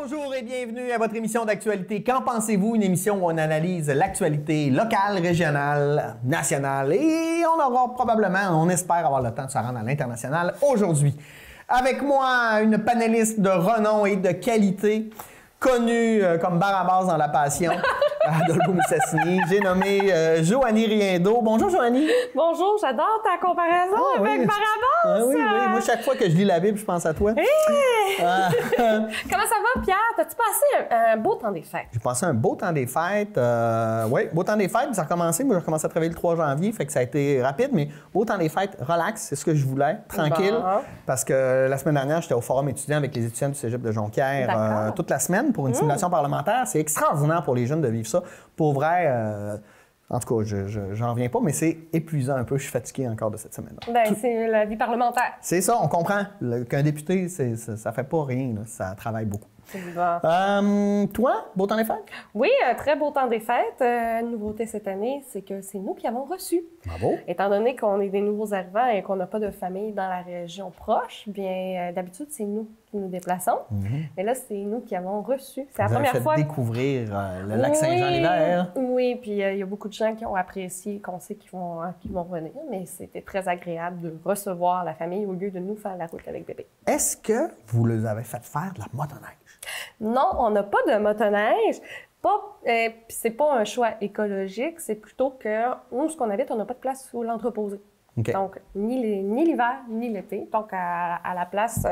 Bonjour et bienvenue à votre émission d'actualité. Qu'en pensez-vous? Une émission où on analyse l'actualité locale, régionale, nationale et on aura probablement, on espère avoir le temps de se rendre à l'international aujourd'hui. Avec moi, une panéliste de renom et de qualité, connue comme Barabas dans La Passion, Adolfo Missassini. J'ai nommé Joanie Riendo. Bonjour, Joanie. Bonjour, j'adore ta comparaison avec Barabas. Oui. Moi, chaque fois que je lis la Bible, je pense à toi. Comment ça va, Pierre? T'as-tu passé un beau temps des fêtes? J'ai passé un beau temps des fêtes. Oui, beau temps des fêtes, ça a recommencé. Moi, j'ai recommencé à travailler le 3 janvier, fait que ça a été rapide, mais beau temps des fêtes, relax, c'est ce que je voulais, tranquille. Bon. Parce que la semaine dernière, j'étais au forum étudiant avec les étudiants du Cégep de Jonquière toute la semaine pour une simulation parlementaire. C'est extraordinaire pour les jeunes de vivre ça. Pour vrai, en tout cas, j'en reviens pas, mais c'est épuisant un peu. Je suis fatigué encore de cette semaine-là. Bien, c'est la vie parlementaire. C'est ça, on comprend. Qu'un député, ça fait pas rien, là. Ça travaille beaucoup. Toi, beau temps des fêtes? Oui, très beau temps des fêtes. Nouveauté cette année, c'est que c'est nous qui avons reçu. Bravo. Étant donné qu'on est des nouveaux arrivants et qu'on n'a pas de famille dans la région proche, bien, d'habitude, c'est nous qui nous déplaçons. Mais là, c'est nous qui avons reçu. C'est la première fois. Découvrir le lac Saint-Jean-l'Hiver. Oui, puis il y a beaucoup de gens qui ont apprécié, qu'on sait qu'ils vont revenir, mais c'était très agréable de recevoir la famille au lieu de nous faire la route avec bébé. Est-ce que vous les avez fait faire de la motoneige? Non, on n'a pas de motoneige. Puis c'est pas un choix écologique, c'est plutôt que nous, ce qu'on habite, on n'a pas de place où l'entreposer. Okay. Donc, ni l'hiver, ni l'été. Donc, à la place,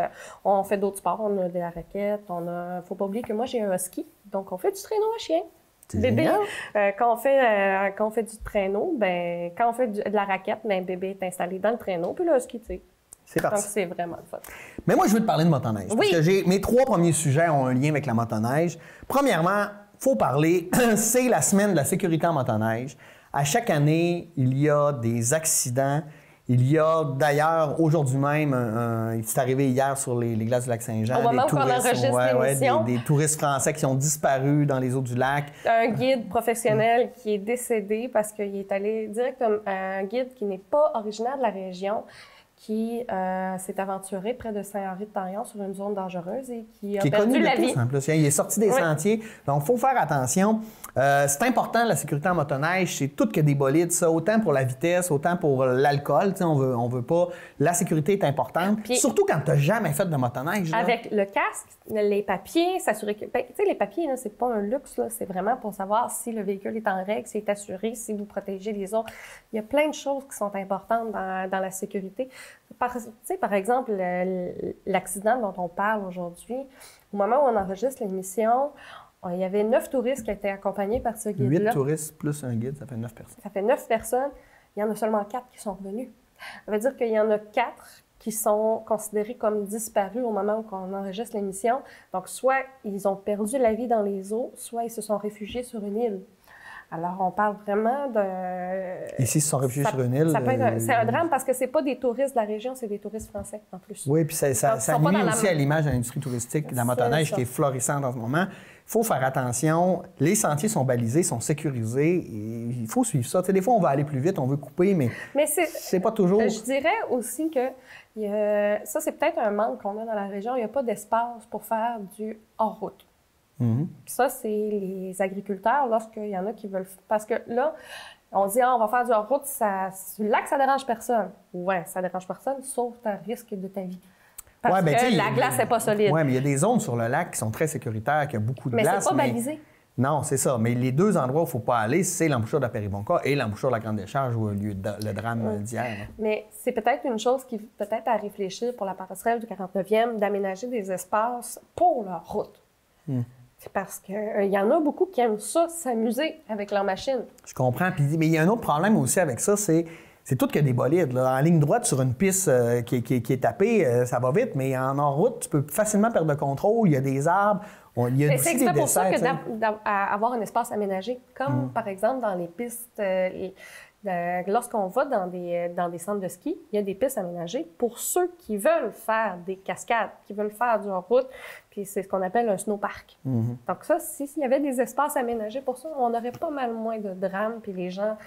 on fait d'autres sports. On a de la raquette, faut pas oublier que moi, j'ai un husky. Donc, on fait du traîneau à chien. Bébé, quand on fait du traîneau, ben quand on fait de la raquette, ben bébé est installé dans le traîneau, puis le husky, tu sais. C'est parti. Donc, c'est vraiment le fun. Mais moi, je veux te parler de motoneige. Oui. Parce que mes 3 premiers sujets ont un lien avec la motoneige. Premièrement, il faut parler, c'est la semaine de la sécurité en motoneige. À chaque année, il y a des accidents. Il y a d'ailleurs, aujourd'hui même, il s'est arrivé hier sur les glaces du lac Saint-Jean. Au moment où on enregistre l'émission. Des touristes français qui ont disparu dans les eaux du lac. Un guide professionnel qui est décédé parce qu'il est allé directement, un guide qui n'est pas originaire de la région, qui s'est aventuré près de Saint-Henri-de-Taillon sur une zone dangereuse et qui a perdu la vie. En plus. Il est sorti des sentiers. Donc, il faut faire attention. C'est important, la sécurité en motoneige. C'est tout que des bolides, ça. Autant pour la vitesse, autant pour l'alcool. On veut pas... La sécurité est importante. Puis, surtout quand tu n'as jamais fait de motoneige. Là. Avec le casque, les papiers, s'assurer que... Ben, tu sais, les papiers, là, c'est pas un luxe. Là. C'est vraiment pour savoir si le véhicule est en règle, s'il est assuré, si vous protégez les autres. Il y a plein de choses qui sont importantes dans la sécurité. Par exemple, l'accident dont on parle aujourd'hui, au moment où on enregistre l'émission, il y avait 9 touristes qui étaient accompagnés par ce guide-là. 8 touristes plus un guide, ça fait 9 personnes. Ça fait 9 personnes. Il y en a seulement 4 qui sont revenus. Ça veut dire qu'il y en a 4 qui sont considérés comme disparus au moment où on enregistre l'émission. Donc, soit ils ont perdu la vie dans les eaux, soit ils se sont réfugiés sur une île. Alors, on parle vraiment de... Ici, ils se sont réfugiés sur une île. C'est un drame parce que c'est pas des touristes de la région, c'est des touristes français, en plus. Oui, puis ça nuit aussi à l'image de l'industrie touristique de la motoneige qui est florissante en ce moment. Il faut faire attention. Les sentiers sont balisés, sont sécurisés. Et il faut suivre ça. Tu sais, des fois, on va aller plus vite, on veut couper, mais c'est pas toujours... Je dirais aussi que ça, c'est peut-être un manque qu'on a dans la région. Il n'y a pas d'espace pour faire du hors-route. Ça, c'est les agriculteurs, lorsqu'il y en a qui veulent... Parce que là, on dit, on va faire du hors-route, le lac, ça dérange personne. Ouais, ça dérange personne, sauf un risque de ta vie. Parce que la glace n'est pas solide. Oui, mais il y a des zones sur le lac qui sont très sécuritaires, qui ont beaucoup de glace. Mais c'est pas balisé. Non, c'est ça. Mais les 2 endroits où il ne faut pas aller, c'est l'embouchure de Péribonka et l'embouchure de la Grande Décharge où a lieu le drame d'hier. Mais c'est peut-être une chose qui peut-être à réfléchir pour la passerelle du 49e, d'aménager des espaces pour leur route. C'est parce qu'il y en a beaucoup qui aiment ça, s'amuser avec leur machine. Je comprends. Mais il y a un autre problème aussi avec ça, c'est tout que des bolides. Là. En ligne droite, sur une piste qui est tapée, ça va vite, mais en hors-route, tu peux facilement perdre le contrôle. Il y a des arbres, il y a c'est des pour ça desserts, que d'avoir un espace aménagé, comme par exemple dans les pistes... lorsqu'on va dans des centres de ski, il y a des pistes aménagées pour ceux qui veulent faire des cascades, qui veulent faire du hors-route, puis c'est ce qu'on appelle un snowpark. Donc ça, s'il y avait des espaces aménagés pour ça, on aurait pas mal moins de drames, puis les gens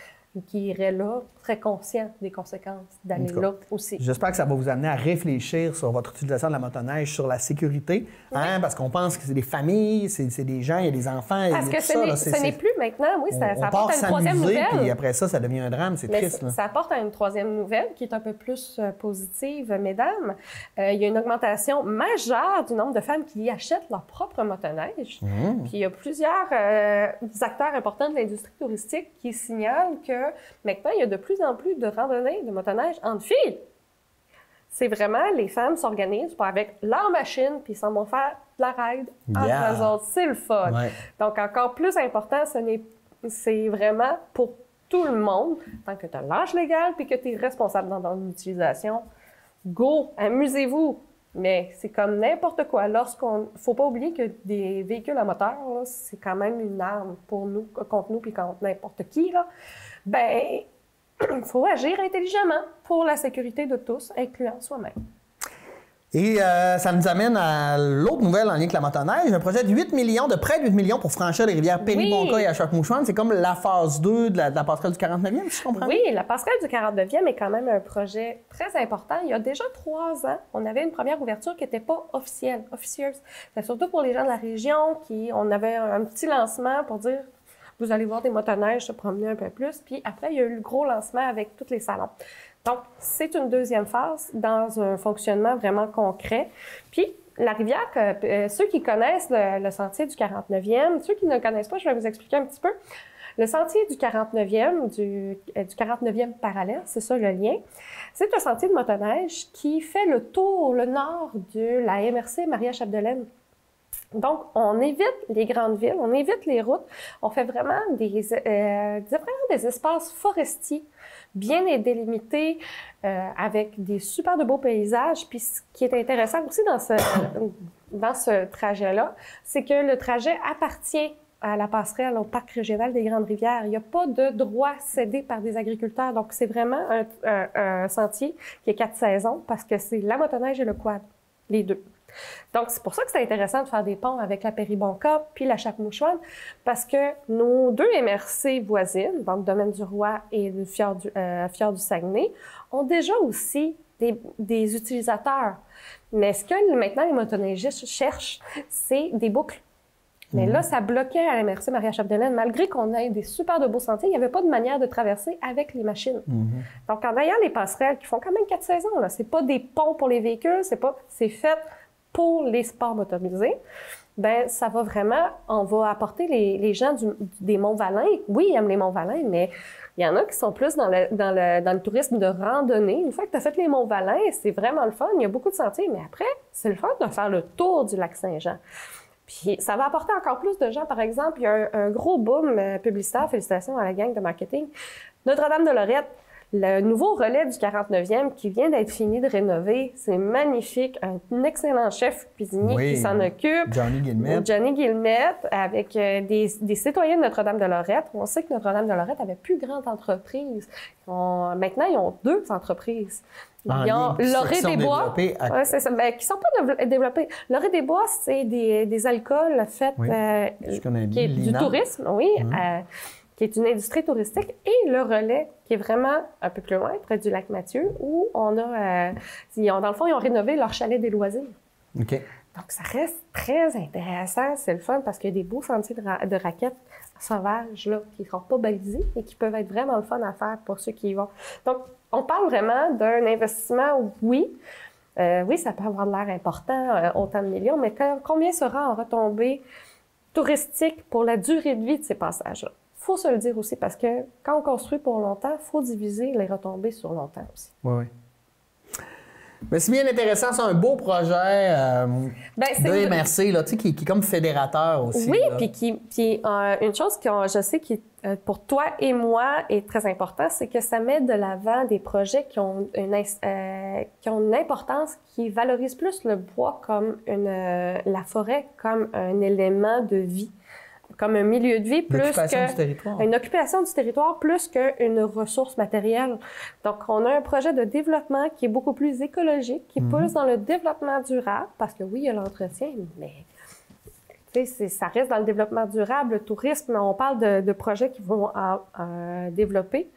qui iraient là, très conscients des conséquences d'aller là aussi. J'espère que ça va vous amener à réfléchir sur votre utilisation de la motoneige, sur la sécurité, hein, parce qu'on pense que c'est des familles, c'est des gens, il y a des enfants, parce il y a que tout ça. ce n'est plus maintenant, oui, ça apporte à une troisième nouvelle. Puis après ça, ça devient un drame, c'est triste. Ça apporte à une troisième nouvelle qui est un peu plus positive, mesdames. Il y a une augmentation majeure du nombre de femmes qui achètent leur propre motoneige. Puis il y a plusieurs acteurs importants de l'industrie touristique qui signalent que maintenant, il y a de plus en plus de randonnées de motoneige entre filles. C'est vraiment, les femmes s'organisent avec leur machine, puis ils s'en vont faire de la ride entre eux autres. C'est le fun. Ouais. Donc, encore plus important, c'est vraiment pour tout le monde, tant que tu as l'âge légal puis que tu es responsable dans ton utilisation. Go! Amusez-vous! Mais c'est comme n'importe quoi. Faut pas oublier que des véhicules à moteur, c'est quand même une arme pour nous, contre nous puis contre n'importe qui. Là. Ben, il faut agir intelligemment pour la sécurité de tous, incluant soi-même. Et ça nous amène à l'autre nouvelle en lien avec la motoneige, un projet de près de 8 millions pour franchir les rivières Péribonka et Achak-Mouchouane. C'est comme la phase 2 de la passerelle du 49e, si je comprends bien? Oui, la passerelle du 49e est quand même un projet très important. Il y a déjà 3 ans, on avait une première ouverture qui n'était pas officieuse. C'est surtout pour les gens de la région on avait un petit lancement pour dire vous allez voir des motoneiges se promener un peu plus. Puis après, il y a eu le gros lancement avec tous les salons. Donc, c'est une deuxième phase dans un fonctionnement vraiment concret. Puis, la rivière, ceux qui connaissent le sentier du 49e, ceux qui ne le connaissent pas, je vais vous expliquer un petit peu. Le sentier du 49e, du 49e parallèle, c'est ça le lien, c'est un sentier de motoneige qui fait le tour, le nord de la MRC Maria-Chapdelaine. Donc, on évite les grandes villes, on évite les routes, on fait vraiment des espaces forestiers bien délimités, avec des super de beaux paysages. Puis ce qui est intéressant aussi dans ce trajet-là, c'est que le trajet appartient à la passerelle, au parc régional des Grandes-Rivières. Il n'y a pas de droit cédé par des agriculteurs. Donc, c'est vraiment un sentier qui est 4 saisons parce que c'est la motoneige et le quad, les deux. Donc, c'est pour ça que c'est intéressant de faire des ponts avec la Péribonka puis la Achak-Mouchouane, parce que nos 2 MRC voisines, donc Domaine du Roi et le Fjord du Saguenay, ont déjà aussi des utilisateurs. Mais ce que maintenant les motoneigistes cherchent, c'est des boucles. Mais là, ça bloquait à la MRC Maria-Chapdelaine. Malgré qu'on ait des super de beaux sentiers, il n'y avait pas de manière de traverser avec les machines. Donc, en ayant les passerelles qui font quand même 4 saisons, là, c'est pas des ponts pour les véhicules, c'est fait pour les sports motorisés, ben ça va vraiment, on va apporter les gens des Monts-Valin. Oui, ils aiment les Monts-Valin, mais il y en a qui sont plus dans le tourisme de randonnée. Une fois que tu as fait les Monts-Valin, c'est vraiment le fun. Il y a beaucoup de sentiers, mais après, c'est le fun de faire le tour du lac Saint-Jean. Puis ça va apporter encore plus de gens. Par exemple, il y a un gros boom publicitaire, félicitations à la gang de marketing. Notre-Dame-de-Lorette, le nouveau relais du 49e qui vient d'être fini de rénover, c'est magnifique. Un excellent chef cuisinier qui s'en occupe. Johnny Guillemette, avec des citoyens de Notre-Dame-de-Lorette. On sait que Notre-Dame-de-Lorette avait plus grande entreprise. Maintenant, ils ont 2 entreprises. Ils ont Lorée des Bois, c'est ça, ben, qui ne sont pas développés. Lorée des Bois, c'est des alcools faits qui est du tourisme, qui est une industrie touristique, et le relais, qui est vraiment un peu plus loin, près du lac Mathieu, où on a, dans le fond, ils ont rénové leur chalet des loisirs. OK. Donc, ça reste très intéressant. C'est le fun parce qu'il y a des beaux sentiers de raquettes sauvages là, qui ne seront pas balisés et qui peuvent être vraiment le fun à faire pour ceux qui y vont. Donc, on parle vraiment d'un investissement où, oui, ça peut avoir de l'air important, autant de millions, mais combien sera en retombée touristique pour la durée de vie de ces passages-là? Il faut se le dire aussi, parce que quand on construit pour longtemps, il faut diviser les retombées sur longtemps aussi. Oui. Mais c'est bien intéressant, c'est un beau projet de MRC là, qui est comme fédérateur aussi. Oui, puis une chose que je sais qui pour toi et moi est très important, c'est que ça met de l'avant des projets qui ont une importance, qui valorisent plus le bois comme la forêt comme un élément de vie, comme un milieu de vie, plus qu'une occupation du territoire, plus qu'une ressource matérielle. Donc, on a un projet de développement qui est beaucoup plus écologique, qui pousse dans le développement durable, parce que oui, il y a l'entretien, mais Ça reste dans le développement durable, le tourisme, on parle de projets qui vont développer.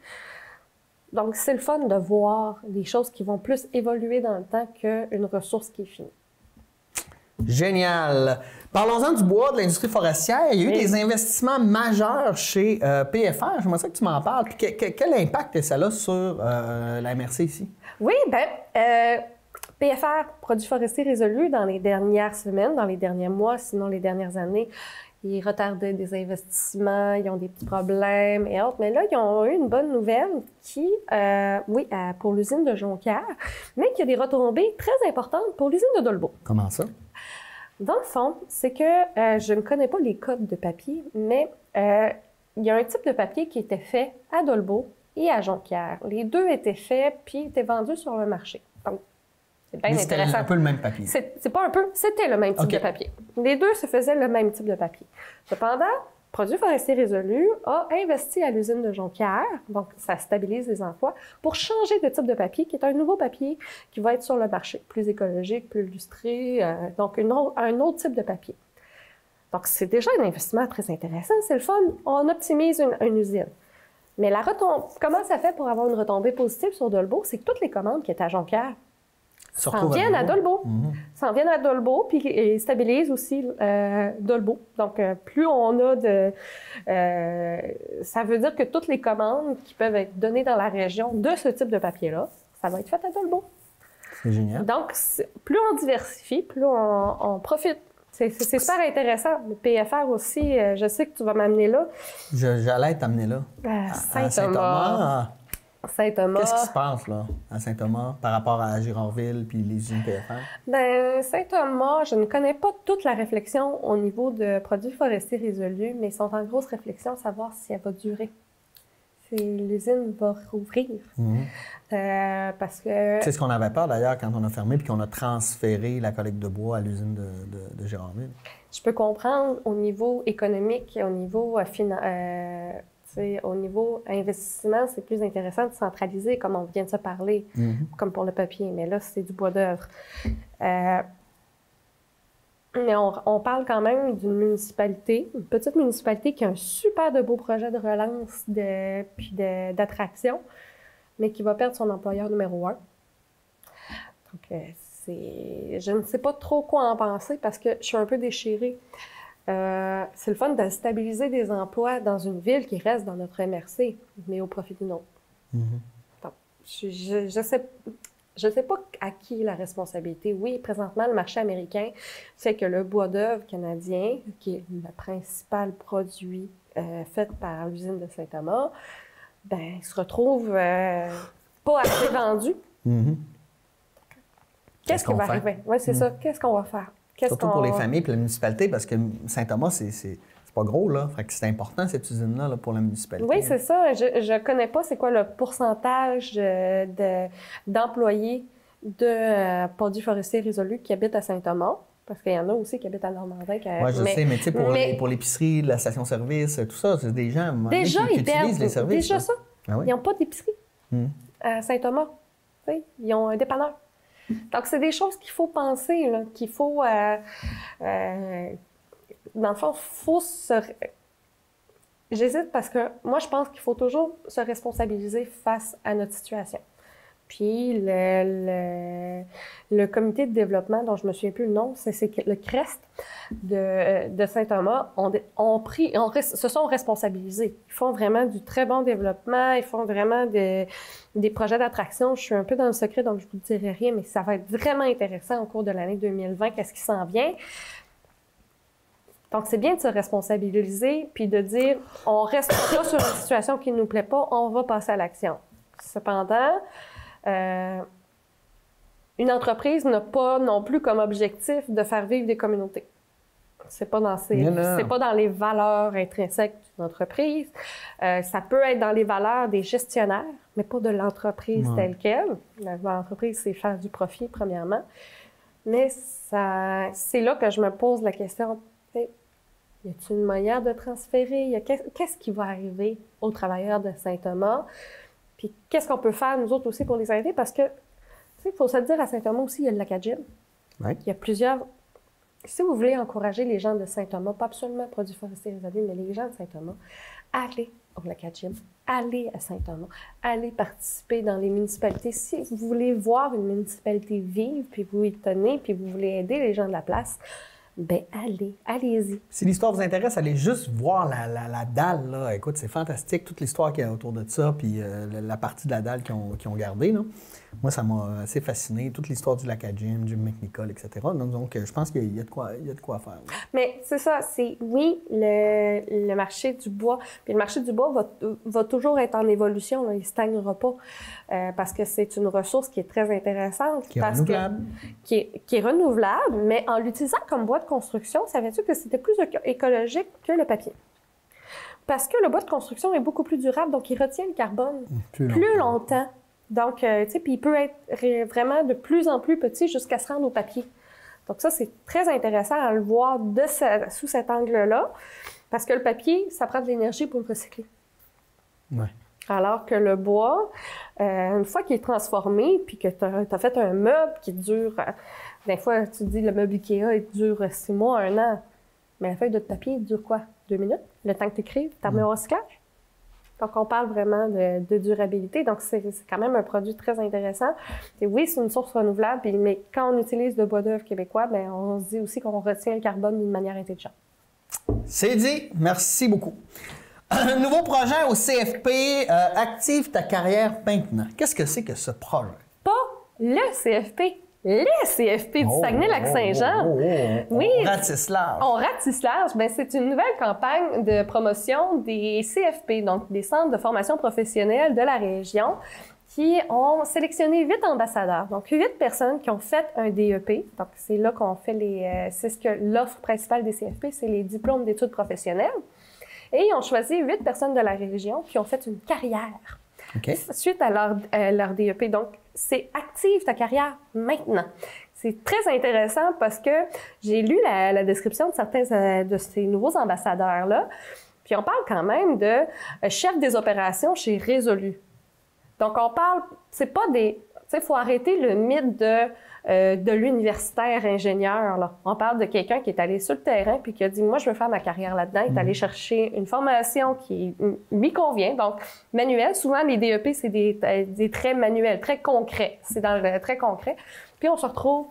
Donc, c'est le fun de voir des choses qui vont plus évoluer dans le temps qu'une ressource qui est finie. Génial. Parlons-en du bois, de l'industrie forestière. Il y a eu des investissements majeurs chez PFR. J'aimerais ça que tu m'en parles. Puis quel impact ça a sur la MRC ici? Oui, PFR, Produits forestiers résolus, dans les dernières semaines, dans les derniers mois, sinon les dernières années, ils retardaient des investissements, ils ont des petits problèmes et autres. Mais là, ils ont eu une bonne nouvelle qui, pour l'usine de Jonquière, mais qui a des retombées très importantes pour l'usine de Dolbeau. Comment ça? Dans le fond, c'est que je ne connais pas les codes de papier, mais il y a un type de papier qui était fait à Dolbeau et à Jonquière. Les deux étaient faits puis étaient vendus sur le marché. Donc, c'est bien intéressant. C'était un peu le même papier. C'est pas un peu, c'était le même type de papier. Les deux se faisaient le même type de papier. Cependant, Produits forestiers résolus a investi à l'usine de Jonquière, donc ça stabilise les emplois, pour changer de type de papier, qui est un nouveau papier qui va être sur le marché, plus écologique, plus illustré, donc un autre type de papier. Donc, c'est déjà un investissement très intéressant, c'est le fun. On optimise une usine. Mais comment ça fait pour avoir une retombée positive sur Dolbeau? C'est que toutes les commandes qui étaient à Jonquière s'en viennent à Dolbeau. S'en viennent à Dolbeau, puis ils stabilisent aussi Dolbeau. Donc, plus on a ça veut dire que toutes les commandes qui peuvent être données dans la région de ce type de papier-là, ça va être fait à Dolbeau. C'est génial. Donc, plus on diversifie, plus on profite. C'est super intéressant. Le PFR aussi, je sais que tu vas m'amener là. J'allais t'amener là. Saint-Thomas. Saint-Thomas. Qu'est-ce qui se passe là, à Saint-Thomas par rapport à Girardville puis les usines PFR? Bien, Saint-Thomas, je ne connais pas toute la réflexion au niveau de produits forestiers résolus, mais ils sont en grosse réflexion à savoir si elle va durer. Si l'usine va rouvrir. Parce que... C'est ce qu'on avait peur d'ailleurs quand on a fermé puis qu'on a transféré la collecte de bois à l'usine de Girardville. Je peux comprendre au niveau économique, au niveau au niveau investissement, c'est plus intéressant de centraliser, comme on vient de se parler, comme pour le papier. Mais là, c'est du bois d'œuvre. Mais on parle quand même d'une municipalité, une petite municipalité qui a un super de beau projet de relance puis d'attraction, mais qui va perdre son employeur numéro 1. Donc, je ne sais pas trop quoi en penser parce que je suis un peu déchirée. C'est le fun de stabiliser des emplois dans une ville qui reste dans notre MRC, mais au profit d'une autre. Donc, je sais pas à qui la responsabilité. Oui, présentement, le marché américain fait que le bois d'œuvre canadien, qui est le principal produit fait par l'usine de Saint-Thomas, il se retrouve pas assez vendu. Qu'est-ce qui va arriver? Oui, c'est ça. Qu'est-ce qu'on va faire? Surtout pour les familles et la municipalité, parce que Saint-Thomas, c'est pas gros, là. Fait que c'est important, cette usine-là, là, pour la municipalité. Oui, c'est ça. Je connais pas c'est quoi le pourcentage d'employés de produits forestiers résolus qui habitent à Saint-Thomas. Parce qu'il y en a aussi qui habitent à Normandin. Oui, je sais, mais tu sais, pour l'épicerie, la station-service, tout ça, c'est des gens déjà, qui utilisent les services. Déjà ça. Ah oui? Ils n'ont pas d'épicerie à Saint-Thomas. Ils ont un dépanneur. Donc, c'est des choses qu'il faut penser, là, qu'il faut... dans le fond, J'hésite parce que moi, je pense qu'il faut toujours se responsabiliser face à notre situation. Puis, le comité de développement, dont je me souviens plus le nom, c'est le CREST de Saint-Thomas, se sont responsabilisés. Ils font vraiment du très bon développement, ils font vraiment des projets d'attraction. Je suis un peu dans le secret, donc je ne vous dirai rien, mais ça va être vraiment intéressant au cours de l'année 2020, qu'est-ce qui s'en vient. Donc, c'est bien de se responsabiliser puis de dire, on reste pas sur une situation qui ne nous plaît pas, on va passer à l'action. Cependant, une entreprise n'a pas non plus comme objectif de faire vivre des communautés. C'est pas dans c'est pas dans les valeurs intrinsèques d'une entreprise. Ça peut être dans les valeurs des gestionnaires, mais pas de l'entreprise telle qu'elle. L'entreprise, c'est faire du profit, premièrement. Mais c'est là que je me pose la question, y a-t-il une manière de transférer? Qu'est-ce qui va arriver aux travailleurs de Saint-Thomas? Puis qu'est-ce qu'on peut faire, nous autres aussi, pour les aider? Parce que, il faut se dire, à Saint-Thomas aussi, il y a le lac à Jim. Ouais. Il y a plusieurs si vous voulez encourager les gens de Saint-Thomas, pas absolument produits forestiers résolus, mais les gens de Saint-Thomas, allez au Lac Agym, allez à Saint-Thomas, allez participer dans les municipalités. Si vous voulez voir une municipalité vive, puis vous y tenez, puis vous voulez aider les gens de la place, ben allez-y. Si l'histoire vous intéresse, allez juste voir la dalle, là. Écoute, c'est fantastique, toute l'histoire qu'il y a autour de ça, puis la partie de la dalle qu'ils ont gardée, là. Moi, ça m'a assez fasciné, toute l'histoire du Lac Agym, Jim McNichol, etc. Donc, je pense qu'il y a de quoi faire. Ouais. Mais c'est ça, c'est oui, le marché du bois. Puis le marché du bois va toujours être en évolution, là, il ne stagnera pas. Parce que c'est une ressource qui est très intéressante. Qui est renouvelable. Qui est renouvelable, mais en l'utilisant comme bois de construction, savais-tu que c'était plus écologique que le papier? Parce que le bois de construction est beaucoup plus durable, donc il retient le carbone plus longtemps. Donc, tu sais, puis il peut être vraiment de plus en plus petit jusqu'à se rendre au papier. Donc ça, c'est très intéressant à le voir sous cet angle-là, parce que le papier, ça prend de l'énergie pour le recycler. Ouais. Alors que le bois, une fois qu'il est transformé, puis que tu as fait un meuble qui dure... des fois, tu te dis, le meuble Ikea, il dure 6 mois, 1 an. Mais la feuille de papier, il dure quoi? 2 minutes? Le temps que tu écrives, tu remets au recyclage? Donc, on parle vraiment de durabilité. Donc, c'est quand même un produit très intéressant. Et oui, c'est une source renouvelable, mais quand on utilise le bois d'œuvre québécois, bien, on se dit aussi qu'on retient le carbone d'une manière intelligente. C'est dit. Merci beaucoup. Un nouveau projet au CFP, Active ta carrière maintenant. Qu'est-ce que c'est que ce projet? Pas le CFP. Les CFP du Saguenay-Lac-Saint-Jean. Oui. On ratisse large. On ratisse large. Bien, c'est une nouvelle campagne de promotion des CFP, donc des centres de formation professionnelle de la région, qui ont sélectionné 8 ambassadeurs. Donc, 8 personnes qui ont fait un DEP. Donc, c'est là qu'on fait c'est ce que l'offre principale des CFP, c'est les diplômes d'études professionnelles. Et ils ont choisi 8 personnes de la région qui ont fait une carrière. Okay. Suite à leur DEP. Donc, c'est Active ta carrière maintenant. C'est très intéressant parce que j'ai lu la description de certains de ces nouveaux ambassadeurs-là. Puis on parle quand même de chef des opérations chez Résolu. Donc, on parle, c'est pas des... Tu sais, il faut arrêter le mythe de l'universitaire ingénieur, là. On parle de quelqu'un qui est allé sur le terrain puis qui a dit « Moi, je veux faire ma carrière là-dedans. » Il est allé chercher une formation qui lui convient. Donc, manuel. Souvent, les DEP, c'est des traits manuels, très concrets. C'est dans le très concret. Puis, on se retrouve...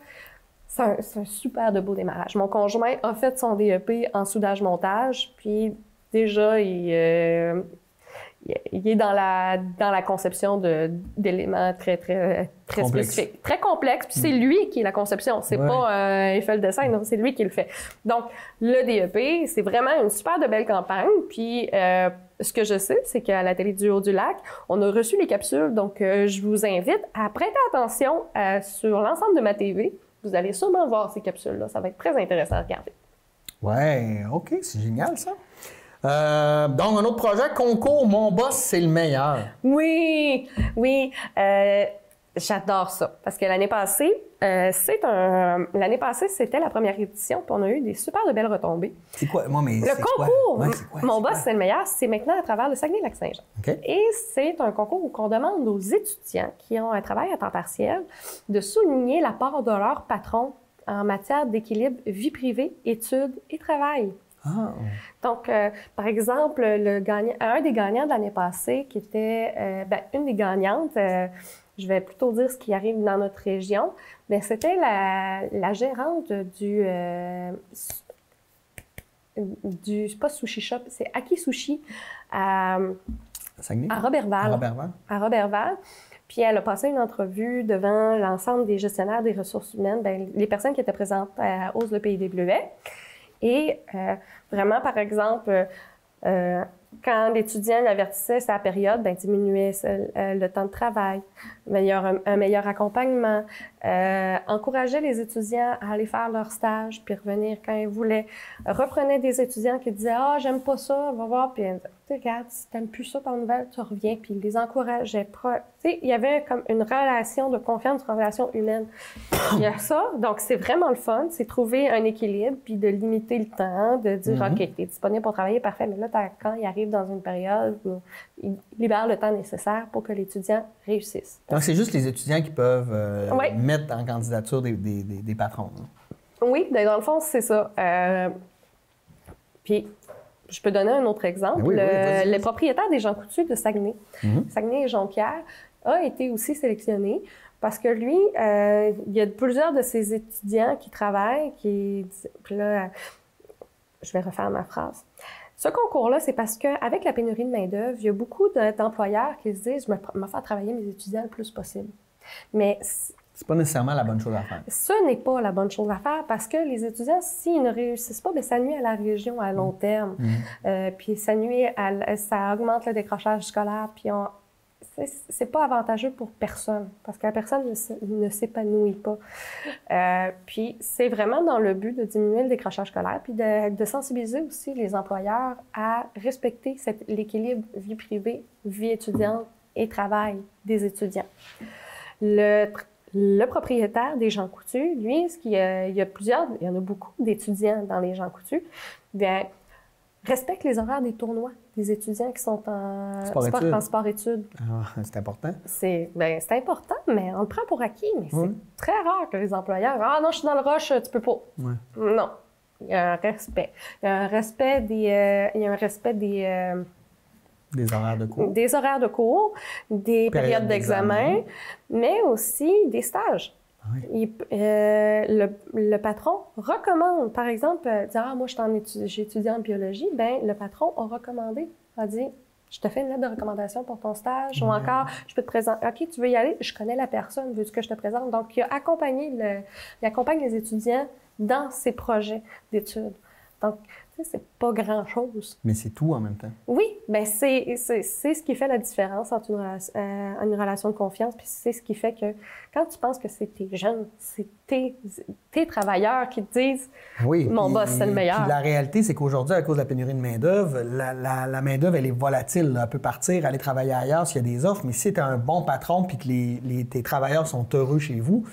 C'est un super de beau démarrage. Mon conjoint a fait son DEP en soudage-montage. Puis, déjà, il est dans la conception d'éléments très spécifiques. Très complexes. Puis c'est lui qui est la conception. C'est pas Eiffel Design, non, c'est lui qui le fait. Donc, le DEP, c'est vraiment une super de belle campagne. Puis, ce que je sais, c'est qu'à la télé du Haut-du-Lac, on a reçu les capsules. Donc, je vous invite à prêter attention sur l'ensemble de ma TV. Vous allez sûrement voir ces capsules-là. Ça va être très intéressant à regarder. Ouais, OK, c'est génial ça. Donc, un autre projet, concours Mon Boss, c'est le meilleur. Oui. J'adore ça. Parce que l'année passée, c'était la première édition, puis on a eu des super de belles retombées. C'est quoi? Moi, mais le concours, Mon Boss, c'est le meilleur, c'est maintenant à travers le Saguenay-Lac-Saint-Jean. Okay. Et c'est un concours où on demande aux étudiants qui ont un travail à temps partiel de souligner l'apport de leur patron en matière d'équilibre vie privée, études et travail. Ah. Donc, par exemple, un des gagnants de l'année passée, qui était une des gagnantes, je vais plutôt dire ce qui arrive dans notre région, mais c'était la gérante du pas Sushi Shop, c'est Aki Sushi à Roberval. À Roberval. Puis elle a passé une entrevue devant l'ensemble des gestionnaires des ressources humaines, les personnes qui étaient présentes à Ose le Pays des Bleuets. Et vraiment, par exemple, quand l'étudiant l'avertissait sa période, diminuait le temps de travail, un meilleur accompagnement, encourageait les étudiants à aller faire leur stage puis revenir quand ils voulaient, reprenait des étudiants qui disaient « Ah, j'aime pas ça, va voir », puis regarde, si t'aimes plus ça ton nouvelle, tu reviens, puis il les encourageait. Il y avait comme une relation de confiance, une relation humaine. Il y a ça, donc c'est vraiment le fun, c'est trouver un équilibre, puis de limiter le temps, de dire OK, t'es disponible pour travailler, parfait, mais là, quand il arrive dans une période où il libère le temps nécessaire pour que l'étudiant réussisse. Donc, c'est juste les étudiants qui peuvent mettre en candidature des patrons. Hein? Oui, bien, dans le fond, c'est ça. Puis, je peux donner un autre exemple. Oui, le propriétaire des Jean Coutu de Saguenay, Saguenay et Jonquière, a été aussi sélectionné parce que lui, il y a plusieurs de ses étudiants qui travaillent, puis là, je vais refaire ma phrase. Ce concours-là, c'est parce qu'avec la pénurie de main-d'œuvre, il y a beaucoup d'employeurs qui se disent « je vais faire travailler mes étudiants le plus possible ». Mais c'est pas nécessairement la bonne chose à faire. Ce n'est pas la bonne chose à faire parce que les étudiants, s'ils ne réussissent pas, bien, ça nuit à la région à long terme. Puis ça nuit ça augmente le décrochage scolaire. Puis c'est pas avantageux pour personne parce que la personne ne s'épanouit pas. Puis c'est vraiment dans le but de diminuer le décrochage scolaire puis de sensibiliser aussi les employeurs à respecter l'équilibre vie privée, vie étudiante et travail des étudiants. Le propriétaire des Jean Coutu, lui, il y en a beaucoup d'étudiants dans les Jean Coutu, bien, respecte les horaires des tournois des étudiants qui sont en sport-études. C'est important? C'est important, mais on le prend pour acquis, mais c'est très rare que les employeurs « Ah non, je suis dans le rush, tu peux pas. » Non, il y a un respect. Il y a un respect des horaires de cours. Des horaires de cours, des périodes d'examen, mais aussi des stages. Oui. Le patron recommande, par exemple, dire « Ah, moi, j'ai étudié en biologie », bien, le patron a recommandé, a dit « Je te fais une lettre de recommandation pour ton stage » ou encore « Je peux te présenter, OK, tu veux y aller, je connais la personne, veux-tu que je te présente? » Donc, il accompagne les étudiants dans ses projets d'études. Donc, c'est pas grand-chose. Mais c'est tout en même temps. Oui, bien c'est ce qui fait la différence entre une relation de confiance, puis c'est ce qui fait que quand tu penses que c'est tes jeunes, c'est tes travailleurs qui te disent « Mon boss, c'est le meilleur ». Puis la réalité, c'est qu'aujourd'hui, à cause de la pénurie de main-d'œuvre, la main-d'œuvre, elle est volatile. Là. Elle peut partir, aller travailler ailleurs s'il y a des offres, mais si tu as un bon patron puis que tes travailleurs sont heureux chez vous,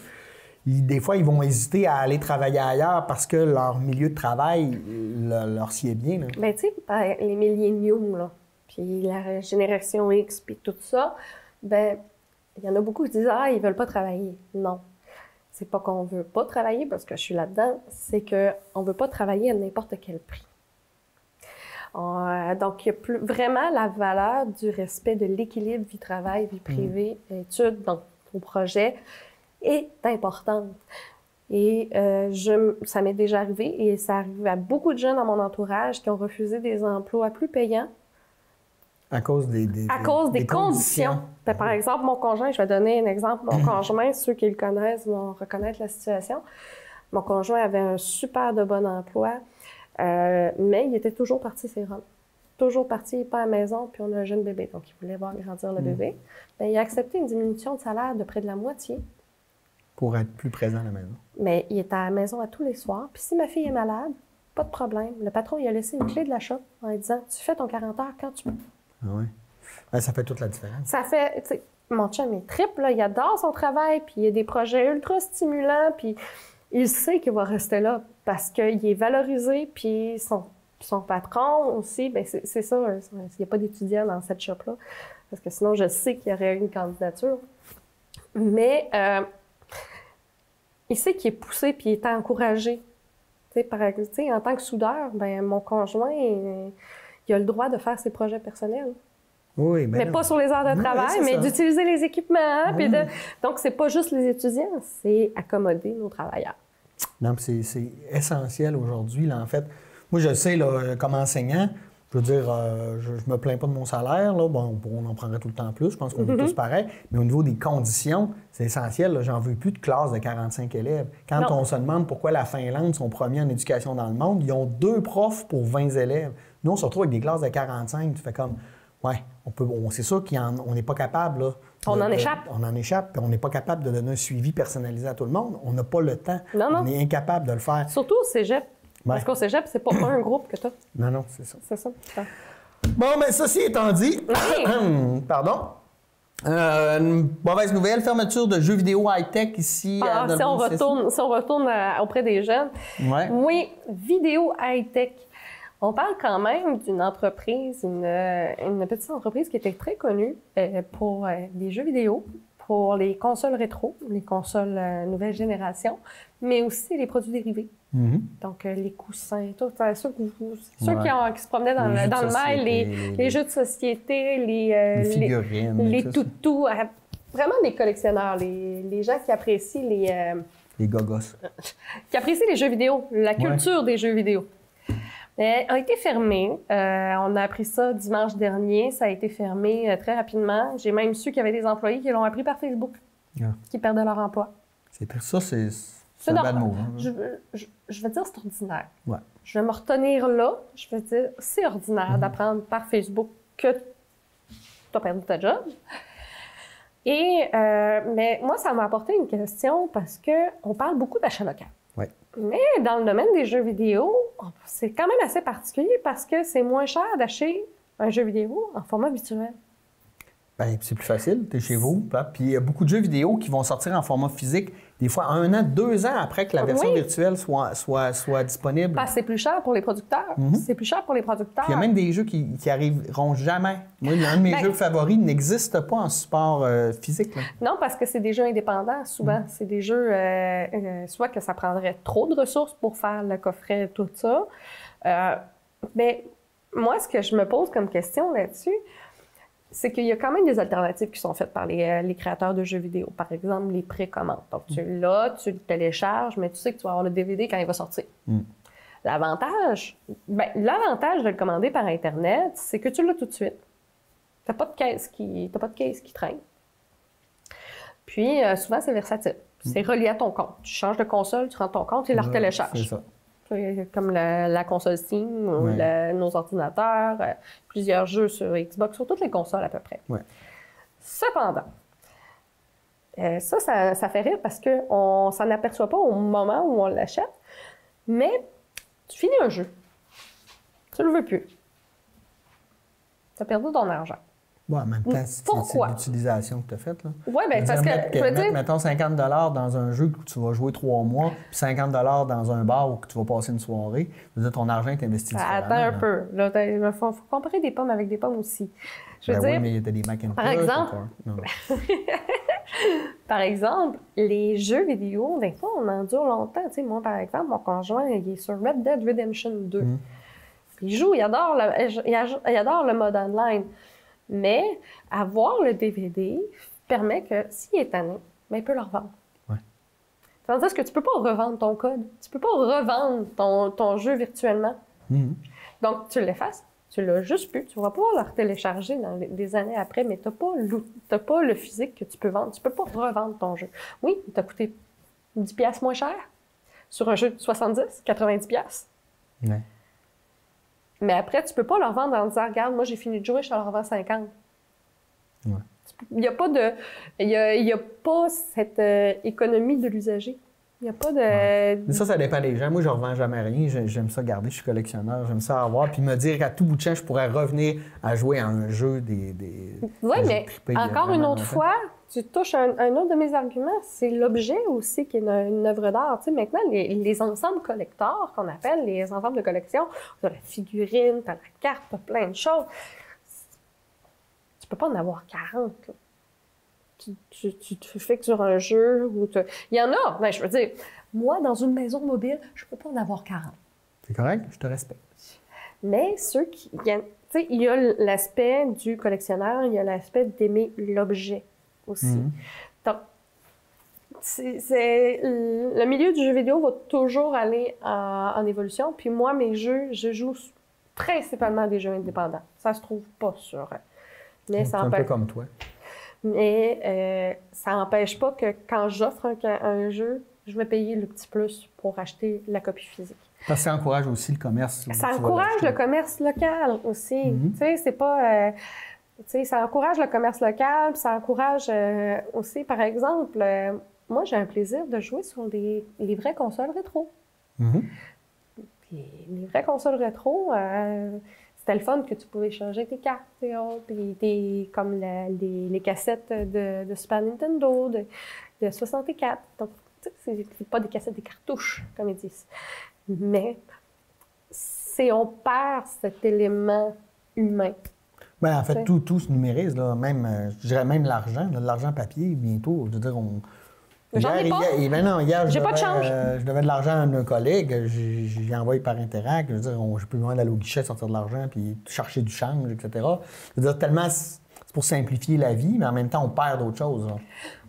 des fois, ils vont hésiter à aller travailler ailleurs parce que leur milieu de travail leur sied bien. Bien, tu sais, les milléniaux, là, puis la génération X, puis tout ça, bien, il y en a beaucoup qui disent « Ah, ils veulent pas travailler. » Non. C'est pas qu'on veut pas travailler parce que je suis là-dedans, c'est qu'on veut pas travailler à n'importe quel prix. Donc, il y a vraiment la valeur du respect de l'équilibre vie-travail, vie privée, études, donc au projet, est importante. Et ça m'est déjà arrivé, et ça arrive à beaucoup de jeunes dans mon entourage qui ont refusé des emplois plus payants. À cause des conditions. Par exemple, mon conjoint, je vais donner un exemple. Mon conjoint, ceux qui le connaissent vont reconnaître la situation. Mon conjoint avait un super de bon emploi, mais il était toujours parti ses rangs. Toujours parti, pas à la maison, puis on a un jeune bébé. Donc, il voulait voir grandir le bébé. Bien, il a accepté une diminution de salaire de près de la moitié. Pour être plus présent à la maison. Mais il est à la maison à tous les soirs. Puis si ma fille est malade, pas de problème. Le patron, il a laissé une clé de la shop en lui disant « Tu fais ton 40 heures quand tu veux. » Ah oui. Ouais, ça fait toute la différence. Ça fait... Tu sais, mon chum est triple, là, il adore son travail, puis il a des projets ultra stimulants, puis il sait qu'il va rester là parce qu'il est valorisé, puis son patron aussi, bien c'est ça, il n'y a pas d'étudiants dans cette shop-là, parce que sinon, je sais qu'il y aurait une candidature. Mais... il sait qu'il est poussé puis il est encouragé. En tant que soudeur, ben mon conjoint, il a le droit de faire ses projets personnels. Oui, mais pas sur les heures de travail, mais d'utiliser les équipements. Oui. Donc, c'est pas juste les étudiants, c'est accommoder nos travailleurs. Non, c'est essentiel aujourd'hui. Là, en fait, moi, je sais, là, comme enseignant, je veux dire, je me plains pas de mon salaire. Là. Bon, on en prendrait tout le temps plus. Je pense qu'on est tous pareils. Mais au niveau des conditions, c'est essentiel. J'en veux plus de classe de 45 élèves. Quand on se demande pourquoi la Finlande sont premiers en éducation dans le monde, ils ont 2 profs pour 20 élèves. Nous, on se retrouve avec des classes de 45. Tu fais comme, ouais, c'est sûr qu'on n'est pas capable. Là, on en échappe. On en échappe. Puis on n'est pas capable de donner un suivi personnalisé à tout le monde. On n'a pas le temps. On est incapable de le faire. Surtout au cégep. Parce qu'au cégep, c'est pas un groupe que tu as. Non, c'est ça. C'est ça. Bon, mais ceci étant dit, pardon, une mauvaise nouvelle, fermeture de jeux vidéo high-tech ici. Si on retourne auprès des jeunes. Ouais. Oui, vidéo high-tech. On parle quand même d'une entreprise, une petite entreprise qui était très connue pour des jeux vidéo, pour les consoles rétro, les consoles nouvelle génération, mais aussi les produits dérivés. Donc, les coussins, tout ça. Ceux qui se promenaient dans le mail, les jeux de société, les figurines, les toutous. Vraiment des collectionneurs, les gens qui apprécient les gogos. Qui apprécient les jeux vidéo, la culture des jeux vidéo. A été fermé. On a appris ça dimanche dernier. Ça a été fermé très rapidement. J'ai même su qu'il y avait des employés qui l'ont appris par Facebook, qui perdaient leur emploi. C'est un bad move. Hein? Je vais dire c'est ordinaire. Ouais. Je vais me retenir là. Je vais dire c'est ordinaire d'apprendre par Facebook que tu as perdu ta job. Mais moi, ça m'a apporté une question parce qu'on parle beaucoup d'achat local. Ouais. Mais dans le domaine des jeux vidéo, c'est quand même assez particulier parce que c'est moins cher d'acheter un jeu vidéo en format virtuel. Bien, c'est plus facile, tu es chez vous. Puis il y a beaucoup de jeux vidéo qui vont sortir en format physique, des fois 1 an, 2 ans après que la version virtuelle soit disponible. Parce que c'est plus cher pour les producteurs. C'est plus cher pour les producteurs. Puis il y a même des jeux qui arriveront jamais. Moi, l'un de mes jeux favoris n'existe pas en support physique. Là. Non, parce que c'est des jeux indépendants, souvent. C'est des jeux, soit que ça prendrait trop de ressources pour faire le coffret, tout ça. Mais moi, ce que je me pose comme question là-dessus, c'est qu'il y a quand même des alternatives qui sont faites par les créateurs de jeux vidéo. Par exemple, les précommandes. Donc, tu l'as, tu le télécharges, mais tu sais que tu vas avoir le DVD quand il va sortir. L'avantage de le commander par Internet, c'est que tu l'as tout de suite. Tu n'as pas de caisse qui traîne. Puis, souvent, c'est versatile. C'est relié à ton compte. Tu changes de console, tu rentres ton compte et la retélécharges. C'est ça. Comme la console Steam ou nos ordinateurs, plusieurs jeux sur Xbox, sur toutes les consoles à peu près. Ouais. Cependant, ça fait rire parce qu'on s'en aperçoit pas au moment où on l'achète, mais tu finis un jeu, tu le veux plus, tu as perdu ton argent. Ouais, en même temps, c'est l'utilisation que tu as faite. Oui, bien, parce que. Mettons 50 $ dans un jeu que tu vas jouer 3 mois, puis 50 $ dans un bar où tu vas passer une soirée. Je veux dire, ton argent est investi différemment. Attends un peu. Il faut comparer des pommes avec des pommes aussi. Je veux dire, oui, mais il y a des Macintosh. Par exemple, par exemple, les jeux vidéo, des fois, on endure longtemps. Tu sais, moi, par exemple, mon conjoint, il est sur Red Dead Redemption 2. Il joue, il adore le mode online. Mais avoir le DVD permet que s'il est tanné, il peut le revendre. Ouais. Tandis que tu ne peux pas revendre ton code. Tu ne peux pas revendre ton jeu virtuellement. Donc, tu l'effaces, tu l'as juste plus. Tu vas pouvoir le télécharger dans des années après, mais tu n'as pas le physique que tu peux vendre. Tu ne peux pas revendre ton jeu. Oui, il t'a coûté 10$ moins cher sur un jeu de 70, 90$. Ouais. Mais après, tu peux pas le revendre en disant « Regarde, moi, j'ai fini de jouer, je te le revends 50$. » Il n'y a pas cette économie de l'usager. Il n'y a pas de... Mais ça dépend des gens. Moi, je ne revends jamais rien. J'aime ça garder. Je suis collectionneur. J'aime ça avoir. Puis me dire qu'à tout bout de champ, je pourrais revenir à jouer à un jeu Oui, mais encore une autre fois, tu touches un autre de mes arguments. C'est l'objet aussi qui est une œuvre d'art. Tu sais, maintenant, les ensembles collecteurs qu'on appelle les ensembles de collection, tu as la figurine, tu as la carte, tu as plein de choses. Tu peux pas en avoir 40. Là. Tu te fais que sur un jeu où il y en a, ben, je veux dire, moi, dans une maison mobile, je peux pas en avoir 40. C'est correct, je te respecte. Mais ceux qui... Tu sais, il y a l'aspect du collectionneur, il y a l'aspect d'aimer l'objet aussi. Donc, le milieu du jeu vidéo va toujours aller en évolution. Puis moi, mes jeux, je joue principalement des jeux indépendants. Ça se trouve pas sur... Mais c'est un peu comme toi. Mais ça n'empêche pas que quand j'offre un jeu, je vais payer le petit plus pour acheter la copie physique. Parce que ça encourage aussi le commerce. Ça encourage le commerce local aussi. Tu sais, c'est pas... tu sais, ça encourage le commerce local, puis ça encourage aussi, par exemple, moi, j'ai un plaisir de jouer sur les vraies consoles rétro. Puis les vraies consoles rétro... c'était le fun que tu pouvais changer tes cartes et autres, comme les cassettes de Super Nintendo, de 64. Donc, c'est pas des cassettes, des cartouches, comme ils disent. Mais on perd cet élément humain. Ben, en fait, tout se numérise, là. Même, je dirais même l'argent papier, bientôt. Je veux dire, J'en ai pas. Hier, J'ai pas de change. Je devais de l'argent à un collègue. J'ai envoyé par Interac. Je veux dire, j'ai plus besoin d'aller au guichet, sortir de l'argent, puis chercher du change, etc. Je veux dire, tellement c'est pour simplifier la vie, mais en même temps, on perd d'autres choses.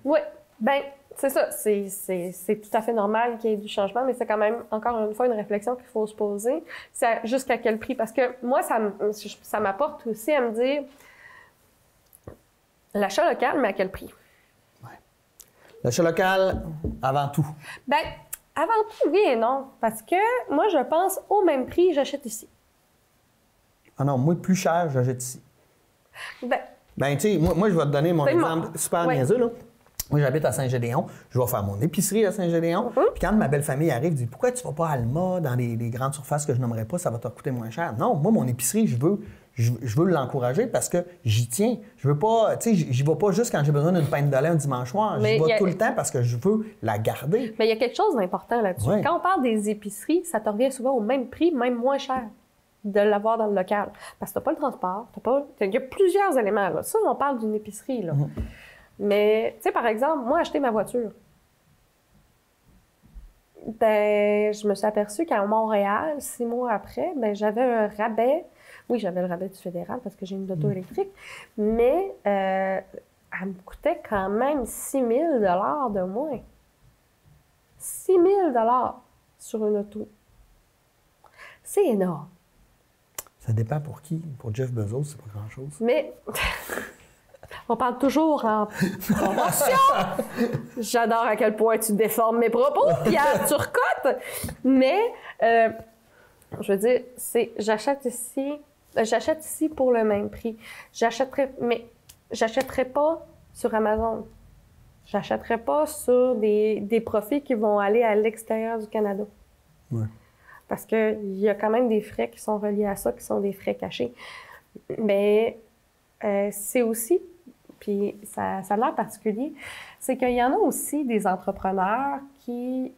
Oui. Ben, c'est ça. C'est tout à fait normal qu'il y ait du changement, mais c'est quand même, encore une fois, une réflexion qu'il faut se poser. C'est jusqu'à quel prix? Parce que moi, ça m'apporte aussi à me dire l'achat local, mais à quel prix? L'achat local, avant tout. Bien, avant tout, oui et non. Parce que moi, je pense au même prix, j'achète ici. Ah non, moi, plus cher, j'achète ici. Ben, tu sais, moi, je vais te donner mon exemple super niaiseux, là. Moi, j'habite à Saint-Gédéon. Je vais faire mon épicerie à Saint-Gédéon. Puis quand ma belle famille arrive, dit pourquoi tu vas pas à Alma, dans les grandes surfaces que je nommerai pas, ça va te coûter moins cher. Non, moi, mon épicerie, je veux l'encourager parce que j'y tiens. Je veux pas, tu sais, j'y vais pas juste quand j'ai besoin d'une pinte de lait un dimanche soir. J'y vais tout le temps parce que je veux la garder. Mais il y a quelque chose d'important là-dessus. Ouais. Quand on parle des épiceries, ça te revient souvent au même prix, même moins cher de l'avoir dans le local. Parce que t'as pas le transport, il y a plusieurs éléments, là. Ça, on parle d'une épicerie, là. Mais, tu sais, par exemple, moi, acheter ma voiture, ben, je me suis aperçue qu'à Montréal, 6 mois après, ben, j'avais un rabais. Oui, j'avais le rabais du fédéral parce que j'ai une auto électrique, mais elle me coûtait quand même 6 000 $ de moins. 6 000 $ sur une auto. C'est énorme. Ça dépend pour qui. Pour Jeff Bezos, c'est pas grand-chose. Mais on parle toujours en promotion. J'adore à quel point tu déformes mes propos, Pierre Turcotte. Mais, je veux dire, j'achète ici pour le même prix. Mais j'achèterai pas sur Amazon. J'achèterai pas sur des profits qui vont aller à l'extérieur du Canada. Ouais. Parce qu'il y a quand même des frais qui sont reliés à ça, qui sont des frais cachés. Mais c'est aussi, puis ça a l'air particulier, c'est qu'il y en a aussi des entrepreneurs qui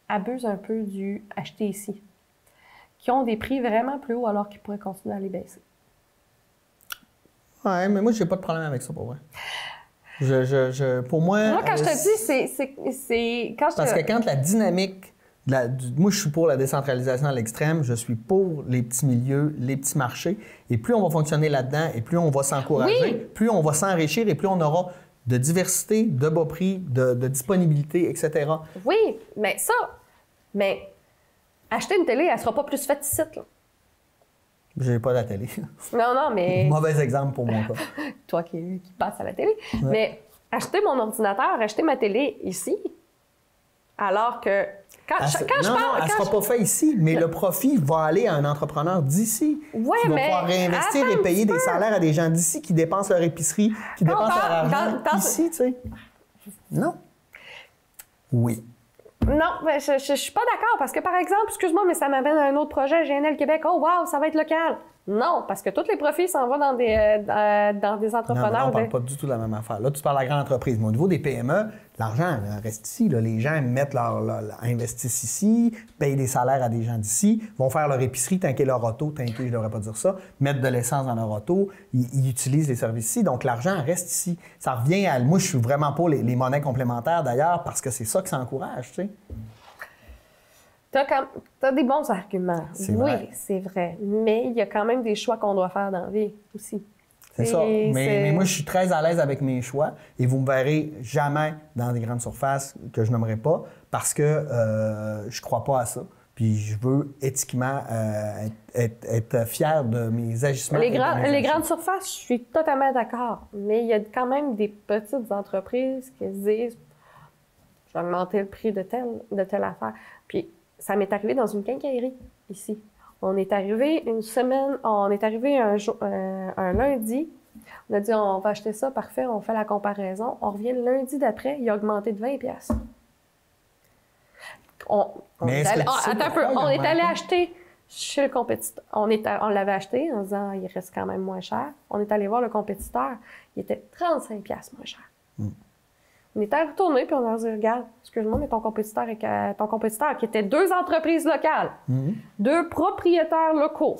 abusent un peu du acheter ici, qui ont des prix vraiment plus hauts alors qu'ils pourraient continuer à les baisser. Ouais, mais moi, j'ai pas de problème avec ça, pour vrai. Pour moi... Moi, quand je te dis, c'est... Parce que quand la dynamique... Moi, je suis pour la décentralisation à l'extrême. Je suis pour les petits milieux, les petits marchés. Et plus on va fonctionner là-dedans, et plus on va s'encourager, plus on va s'enrichir, et plus on aura de diversité, de bas prix, de disponibilité, etc. Oui, mais acheter une télé, elle ne sera pas plus faite ici, là. J'ai pas la télé. Non, mais... Mauvais exemple pour mon cas. Toi qui passes à la télé. Ouais. Mais acheter mon ordinateur, acheter ma télé ici, alors que... Elle sera pas faite ici, mais le profit va aller à un entrepreneur d'ici. Ouais, qui va pouvoir réinvestir et payer des salaires à des gens d'ici qui dépensent leur épicerie, qui dépensent leur argent ici, tu sais. Non. Oui. Non, mais je suis pas d'accord parce que, par exemple, excuse-moi, mais ça m'amène à un autre projet, GNL Québec. Oh, wow, ça va être local. Non, parce que tous les profits s'en vont dans des entrepreneurs. Non, on ne parle pas du tout de la même affaire. Là, tu parles de la grande entreprise. Mais au niveau des PME, l'argent reste ici. Là. Les gens investissent ici, payent des salaires à des gens d'ici, vont faire leur épicerie, tanker leur auto, je ne devrais pas dire ça, mettre de l'essence dans leur auto, ils utilisent les services ici. Donc, l'argent reste ici. Ça revient à... Moi, je suis vraiment pour les monnaies complémentaires, d'ailleurs, parce que c'est ça qui s'encourage, tu sais. T'as des bons arguments. Oui, c'est vrai. Mais il y a quand même des choix qu'on doit faire dans la vie aussi. C'est ça. Mais moi, je suis très à l'aise avec mes choix et vous me verrez jamais dans des grandes surfaces que je nommerai pas parce que je crois pas à ça. Puis je veux éthiquement être fier de mes agissements. Les grandes surfaces, je suis totalement d'accord. Mais il y a quand même des petites entreprises qui se disent « je vais augmenter le prix de telle affaire ». Puis ça m'est arrivé dans une quincaillerie, ici. On est arrivé un lundi. On a dit, on va acheter ça, parfait, on fait la comparaison. On revient le lundi d'après, il a augmenté de 20$. On est allé acheter chez le compétiteur. On l'avait acheté en disant, il reste quand même moins cher. On est allé voir le compétiteur, il était 35$ moins cher. On était retourné puis on a dit, regarde, excuse-moi, mais ton compétiteur qui était 2 entreprises locales, 2 propriétaires locaux,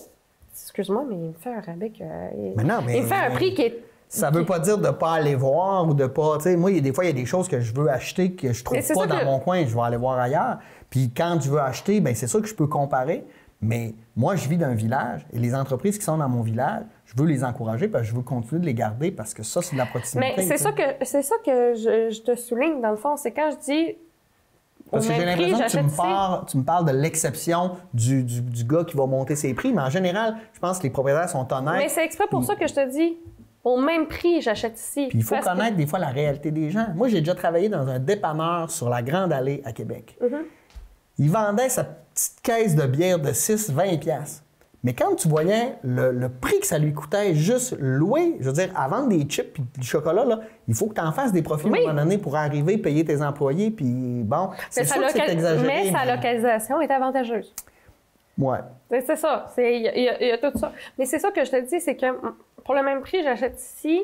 excuse-moi, mais il me fait un rabais mais il me fait un prix qui est... Ça veut pas dire de pas aller voir ou de pas... Tu sais, moi, des fois, il y a des choses que je veux acheter que je trouve pas dans mon coin, je vais aller voir ailleurs. Puis quand je veux acheter, bien, c'est sûr que je peux comparer. Mais moi, je vis dans un village et les entreprises qui sont dans mon village, je veux les encourager parce que je veux continuer de les garder parce que ça, c'est de la proximité. Mais c'est ça que je te souligne, dans le fond. C'est quand je dis... Parce que j'ai l'impression que tu me parles de l'exception du gars qui va monter ses prix, mais en général, je pense que les propriétaires sont honnêtes. Mais c'est exprès pour ça que je te dis, au même prix, j'achète ici. Puis il faut connaître des fois la réalité des gens. Moi, j'ai déjà travaillé dans un dépanneur sur la Grande Allée à Québec. Il vendait sa petite caisse de bière de 6,20$. Mais quand tu voyais le prix que ça lui coûtait juste louer, je veux dire, à vendre des chips et du chocolat, là, il faut que tu en fasses des profits à un moment donné pour arriver, payer tes employés, puis bon, c'est sûr que c'est exagéré. Mais sa localisation est avantageuse. Ouais. C'est ça, il y a tout ça. Mais c'est ça que je te dis, c'est que pour le même prix, j'achète ici,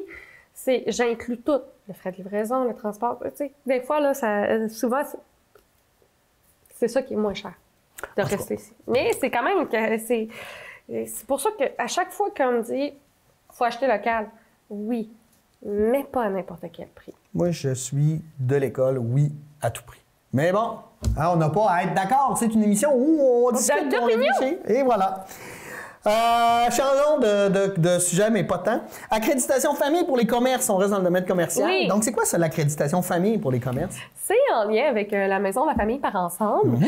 j'inclus tout. Le frais de livraison, le transport, tu sais. Des fois, là, souvent, c'est ça qui est moins cher de rester ici. Mais c'est quand même c'est pour ça qu'à chaque fois qu'on me dit faut acheter local, oui, mais pas à n'importe quel prix. Moi, je suis de l'école, oui, à tout prix. Mais bon, hein, on n'a pas à être d'accord. C'est une émission où on discute, on réfléchit. Et voilà. Changeons de sujet, mais pas tant. Accréditation famille pour les commerces. On reste dans le domaine commercial. Oui. Donc, c'est quoi ça, l'accréditation famille pour les commerces? C'est en lien avec la Maison de la famille par ensemble,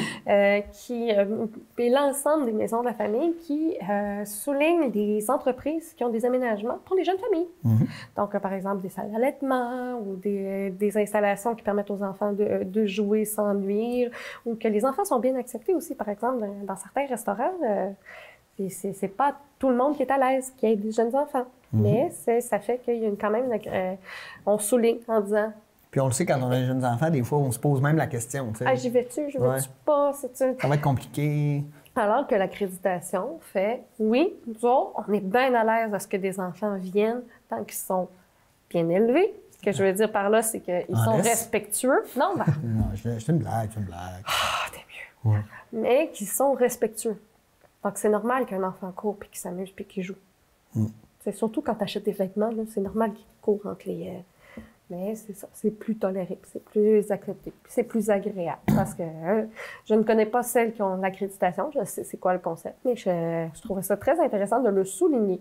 qui est l'ensemble des maisons de la famille qui souligne des entreprises qui ont des aménagements pour les jeunes familles. Donc, par exemple, des salles d'allaitement ou des installations qui permettent aux enfants de jouer sans nuire, ou que les enfants sont bien acceptés aussi, par exemple, dans certains restaurants. C'est pas tout le monde qui est à l'aise, qui ait des jeunes enfants. Mais ça fait qu'il y a quand même... on souligne en disant... Puis on le sait, quand on a des jeunes enfants, des fois, on se pose même la question. Ah, j'y vais-tu? J'y vais-tu pas? Ça va être compliqué. Alors que l'accréditation fait... Oui, nous autres, on est bien à l'aise à ce que des enfants viennent tant qu'ils sont bien élevés. Ce que je veux dire par là, c'est qu'ils sont respectueux. Non, non, c'est une blague, Ah, t'es mieux. Ouais. Mais qu'ils sont respectueux. Donc, c'est normal qu'un enfant court, puis qu'il s'amuse, puis qu'il joue. C'est surtout quand tu achètes des vêtements, c'est normal qu'il court entre les... Mais c'est ça, c'est plus toléré, c'est plus accepté, puis c'est plus agréable. Parce que je ne connais pas celles qui ont l'accréditation, je sais c'est quoi le concept, mais je trouvais ça très intéressant de le souligner.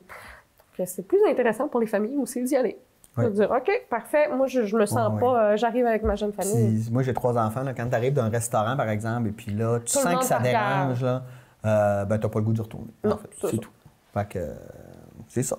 Donc, c'est plus intéressant pour les familles aussi d'y aller. De dire, OK, parfait, moi, je me sens pas, j'arrive avec ma jeune famille. Moi, j'ai 3 enfants, là, quand tu arrives d'un restaurant, par exemple, et puis là, tu sens que ça dérange, là. Ben, t'as pas le goût d'y retourner. Non, en fait, c'est tout. Fait que c'est ça.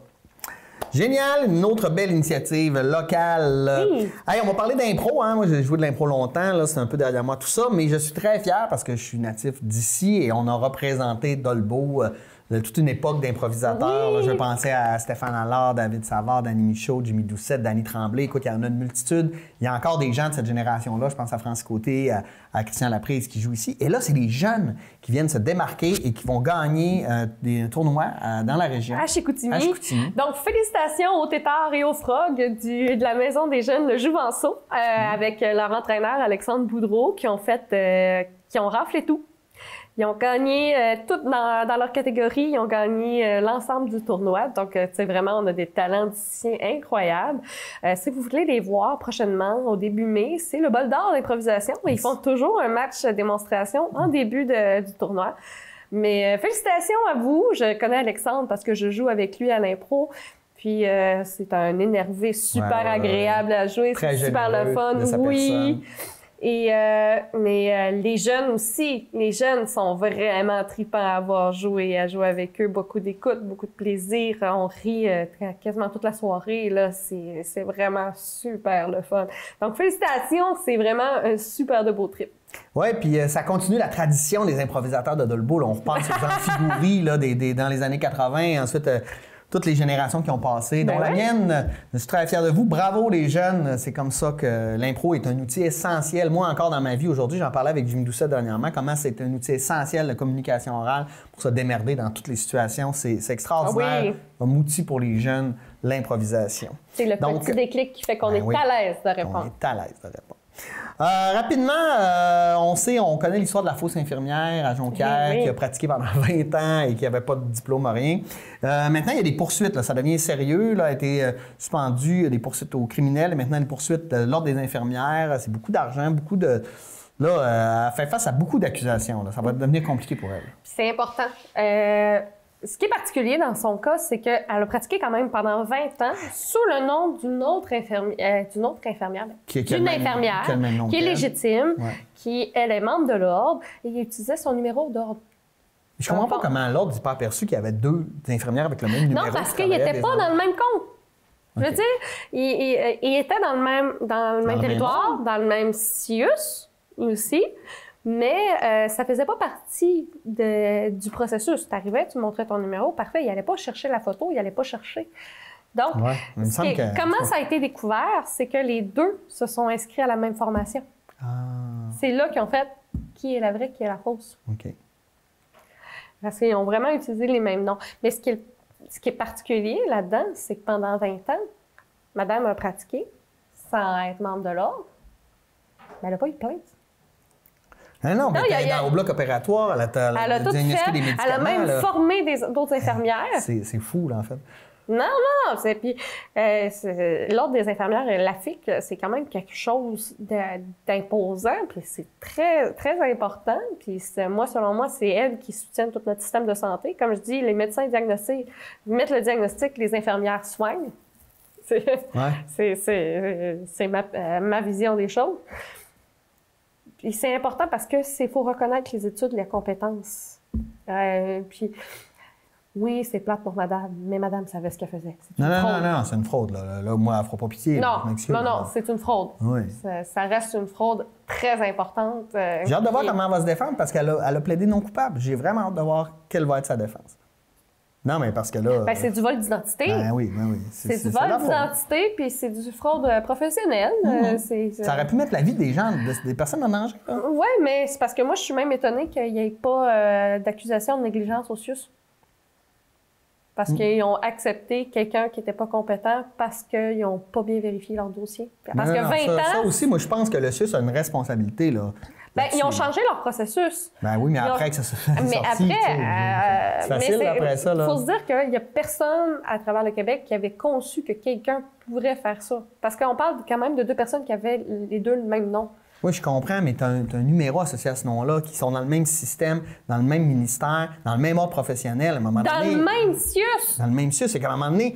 Génial! Une autre belle initiative locale. Oui. Hey, on va parler d'impro. Hein? Moi, j'ai joué de l'impro longtemps. Là, c'est un peu derrière moi tout ça. Mais je suis très fier parce que je suis natif d'ici et on a représenté Dolbeau de toute une époque d'improvisateurs. Oui. Je pensais à Stéphane Allard, David Savard, Danny Michaud, Jimmy Doucette, Danny Tremblay. Écoute, il y en a une multitude. Il y a encore des gens de cette génération-là. Je pense à Francis Côté, à Christian Laprise qui joue ici. Et là, c'est des jeunes qui viennent se démarquer et qui vont gagner des tournois dans la région. À Chicoutimi. Donc, félicitations aux Tétards et aux Frogs de la Maison des Jeunes Le Jouvenceau avec leur entraîneur Alexandre Boudreau qui ont raflé tout. Ils ont gagné toutes dans leur catégorie, ils ont gagné l'ensemble du tournoi. Donc, tu sais, vraiment, on a des talents d'ici incroyables. Si vous voulez les voir prochainement, au début mai, c'est le bol d'or d'improvisation. Ils font toujours un match démonstration en début du tournoi. Mais félicitations à vous. Je connais Alexandre parce que je joue avec lui à l'impro. Puis, c'est un énervé super agréable à jouer. C'est super le fun. Oui. Mais les jeunes aussi, les jeunes sont vraiment tripants à joué avec eux. Beaucoup d'écoute, beaucoup de plaisir. On rit quasiment toute la soirée. Là, c'est vraiment super le fun. Donc, félicitations, c'est vraiment un super de beau trip. Oui, puis ça continue la tradition des improvisateurs de Dolbeau. Là. On repense aux amphigouries là, dans les années 80. Ensuite, toutes les générations qui ont passé, dont la mienne. Je suis très fier de vous. Bravo les jeunes. C'est comme ça que l'impro est un outil essentiel. Moi, encore dans ma vie aujourd'hui, j'en parlais avec Jimmy Doucette dernièrement, comment c'est un outil essentiel de communication orale pour se démerder dans toutes les situations. C'est extraordinaire comme outil pour les jeunes, l'improvisation. C'est le petit déclic qui fait qu'on est à l'aise de répondre. On est à l'aise de répondre. Rapidement, on connaît l'histoire de la fausse infirmière à Jonquière qui a pratiqué pendant 20 ans et qui n'avait pas de diplôme, rien. Maintenant, il y a des poursuites. Là, ça devient sérieux. Là, a été suspendu. Il y a des poursuites aux criminels. Et maintenant, des poursuites de l'Ordre des infirmières. C'est beaucoup d'argent, beaucoup de... Là, elle fait face à beaucoup d'accusations. Ça va devenir compliqué pour elle. C'est important. Ce qui est particulier dans son cas, c'est qu'elle a pratiqué quand même pendant 20 ans sous le nom d'une autre infirmière, qui est légitime, qui, elle, est membre de l'Ordre et elle utilisait son numéro d'ordre. Je comprends pas comment l'Ordre n'est pas aperçu qu'il y avait 2 infirmières avec le même numéro. Non, parce qu'il n'était pas dans le même compte. Je veux dire, il était dans le même territoire, dans le même CIUS aussi. Mais ça faisait pas partie du processus. Tu arrivais, tu montrais ton numéro, parfait, il n'allait pas chercher la photo, il n'allait pas chercher. Donc, comment ça a été découvert, c'est que les 2 se sont inscrits à la même formation. C'est là qu'ils ont fait qui est la vraie, qui est la fausse. OK. Parce qu'ils ont vraiment utilisé les mêmes noms. Mais ce qui est particulier là-dedans, c'est que pendant 20 ans, madame a pratiqué sans être membre de l'Ordre, mais elle n'a pas eu de plainte. Non, mais au bloc opératoire, elle a tout fait. Des médicaments. Elle a même formé d'autres infirmières. C'est fou, là, en fait. Non. Puis, l'Ordre des infirmières, l'AFIC, c'est quand même quelque chose d'imposant, puis c'est très, très important. Puis, moi, selon moi, c'est elles qui soutiennent tout notre système de santé. Comme je dis, les médecins mettent le diagnostic, les infirmières soignent. C'est ma vision des choses. Et c'est important parce que faut reconnaître les études, les compétences. Puis, oui, c'est plate pour madame, mais madame savait ce qu'elle faisait. Non, c'est une fraude. Là, moi, elle ne fera pas pitié. Non, c'est une fraude. Oui. Ça reste une fraude très importante. J'ai hâte de voir comment elle va se défendre parce qu'elle a plaidé non coupable. J'ai vraiment hâte de voir quelle va être sa défense. Non, mais parce que là... c'est du vol d'identité. Ben oui. C'est du vol d'identité, puis c'est du fraude professionnelle. Ça aurait pu mettre la vie des gens, des personnes en danger. Oui, mais c'est parce que moi, je suis même étonnée qu'il n'y ait pas d'accusation de négligence au CIUS. Parce qu'ils ont accepté quelqu'un qui n'était pas compétent parce qu'ils n'ont pas bien vérifié leur dossier. Parce que 20 ans... Ça aussi, moi, je pense que le CIUS a une responsabilité, là. Ils ont changé leur processus. Ben oui, mais après que ça se fait mais sorti, c'est facile après ça. Il faut se dire qu'il n'y a personne à travers le Québec qui avait conçu que quelqu'un pourrait faire ça. Parce qu'on parle quand même de 2 personnes qui avaient les 2 le même nom. Oui, je comprends, mais tu as un numéro associé à ce nom-là qui sont dans le même système, dans le même ministère, dans le même ordre professionnel. À un moment donné, le même CIUS! Dans le même CIUS, c'est qu'à un moment donné...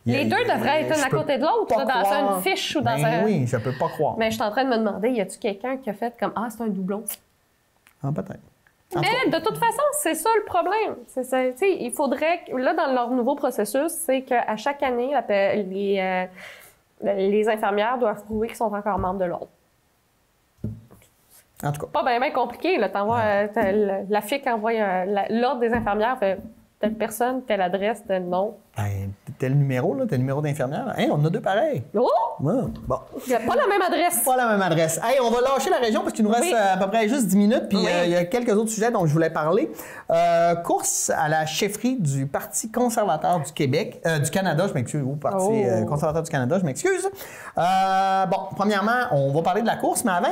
Les 2 devraient être un à côté de l'autre, dans une fiche ou dans un... Oui, je peux pas croire. Mais je suis en train de me demander, y a-tu quelqu'un qui a fait comme « Ah, c'est un doublon? » Peut-être. Mais de toute façon, c'est ça le problème. Il faudrait... Là, dans leur nouveau processus, c'est qu'à chaque année, les infirmières doivent prouver qu'ils sont encore membres de l'Ordre. En tout cas. Pas bien compliqué. La FIC envoie l'Ordre des infirmières fait telle personne, telle adresse, tel nom. Tel numéro, tel numéro d'infirmière. Hey, on en a 2 pareils. Oh! Bon. Il n'y a pas la même adresse. Pas la même adresse. Hey, on va lâcher la région parce qu'il nous reste à peu près juste 10 minutes. Puis il y a quelques autres sujets dont je voulais parler. Course à la chefferie du Parti conservateur du Québec, du Canada, je m'excuse. Parti conservateur du Canada, je m'excuse. Premièrement, on va parler de la course, mais avant,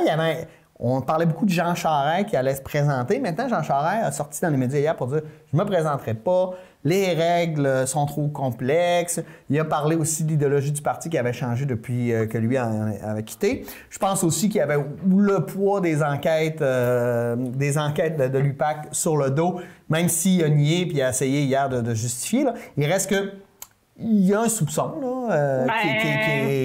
on parlait beaucoup de Jean Charest qui allait se présenter. Maintenant, Jean Charest a sorti dans les médias hier pour dire « Je ne me présenterai pas, les règles sont trop complexes ». Il a parlé aussi de l'idéologie du parti qui avait changé depuis que lui avait quitté. Je pense aussi qu'il y avait le poids des enquêtes de l'UPAC sur le dos, même s'il a nié et il a essayé hier de justifier. Là. Il reste que... Il y a un soupçon là,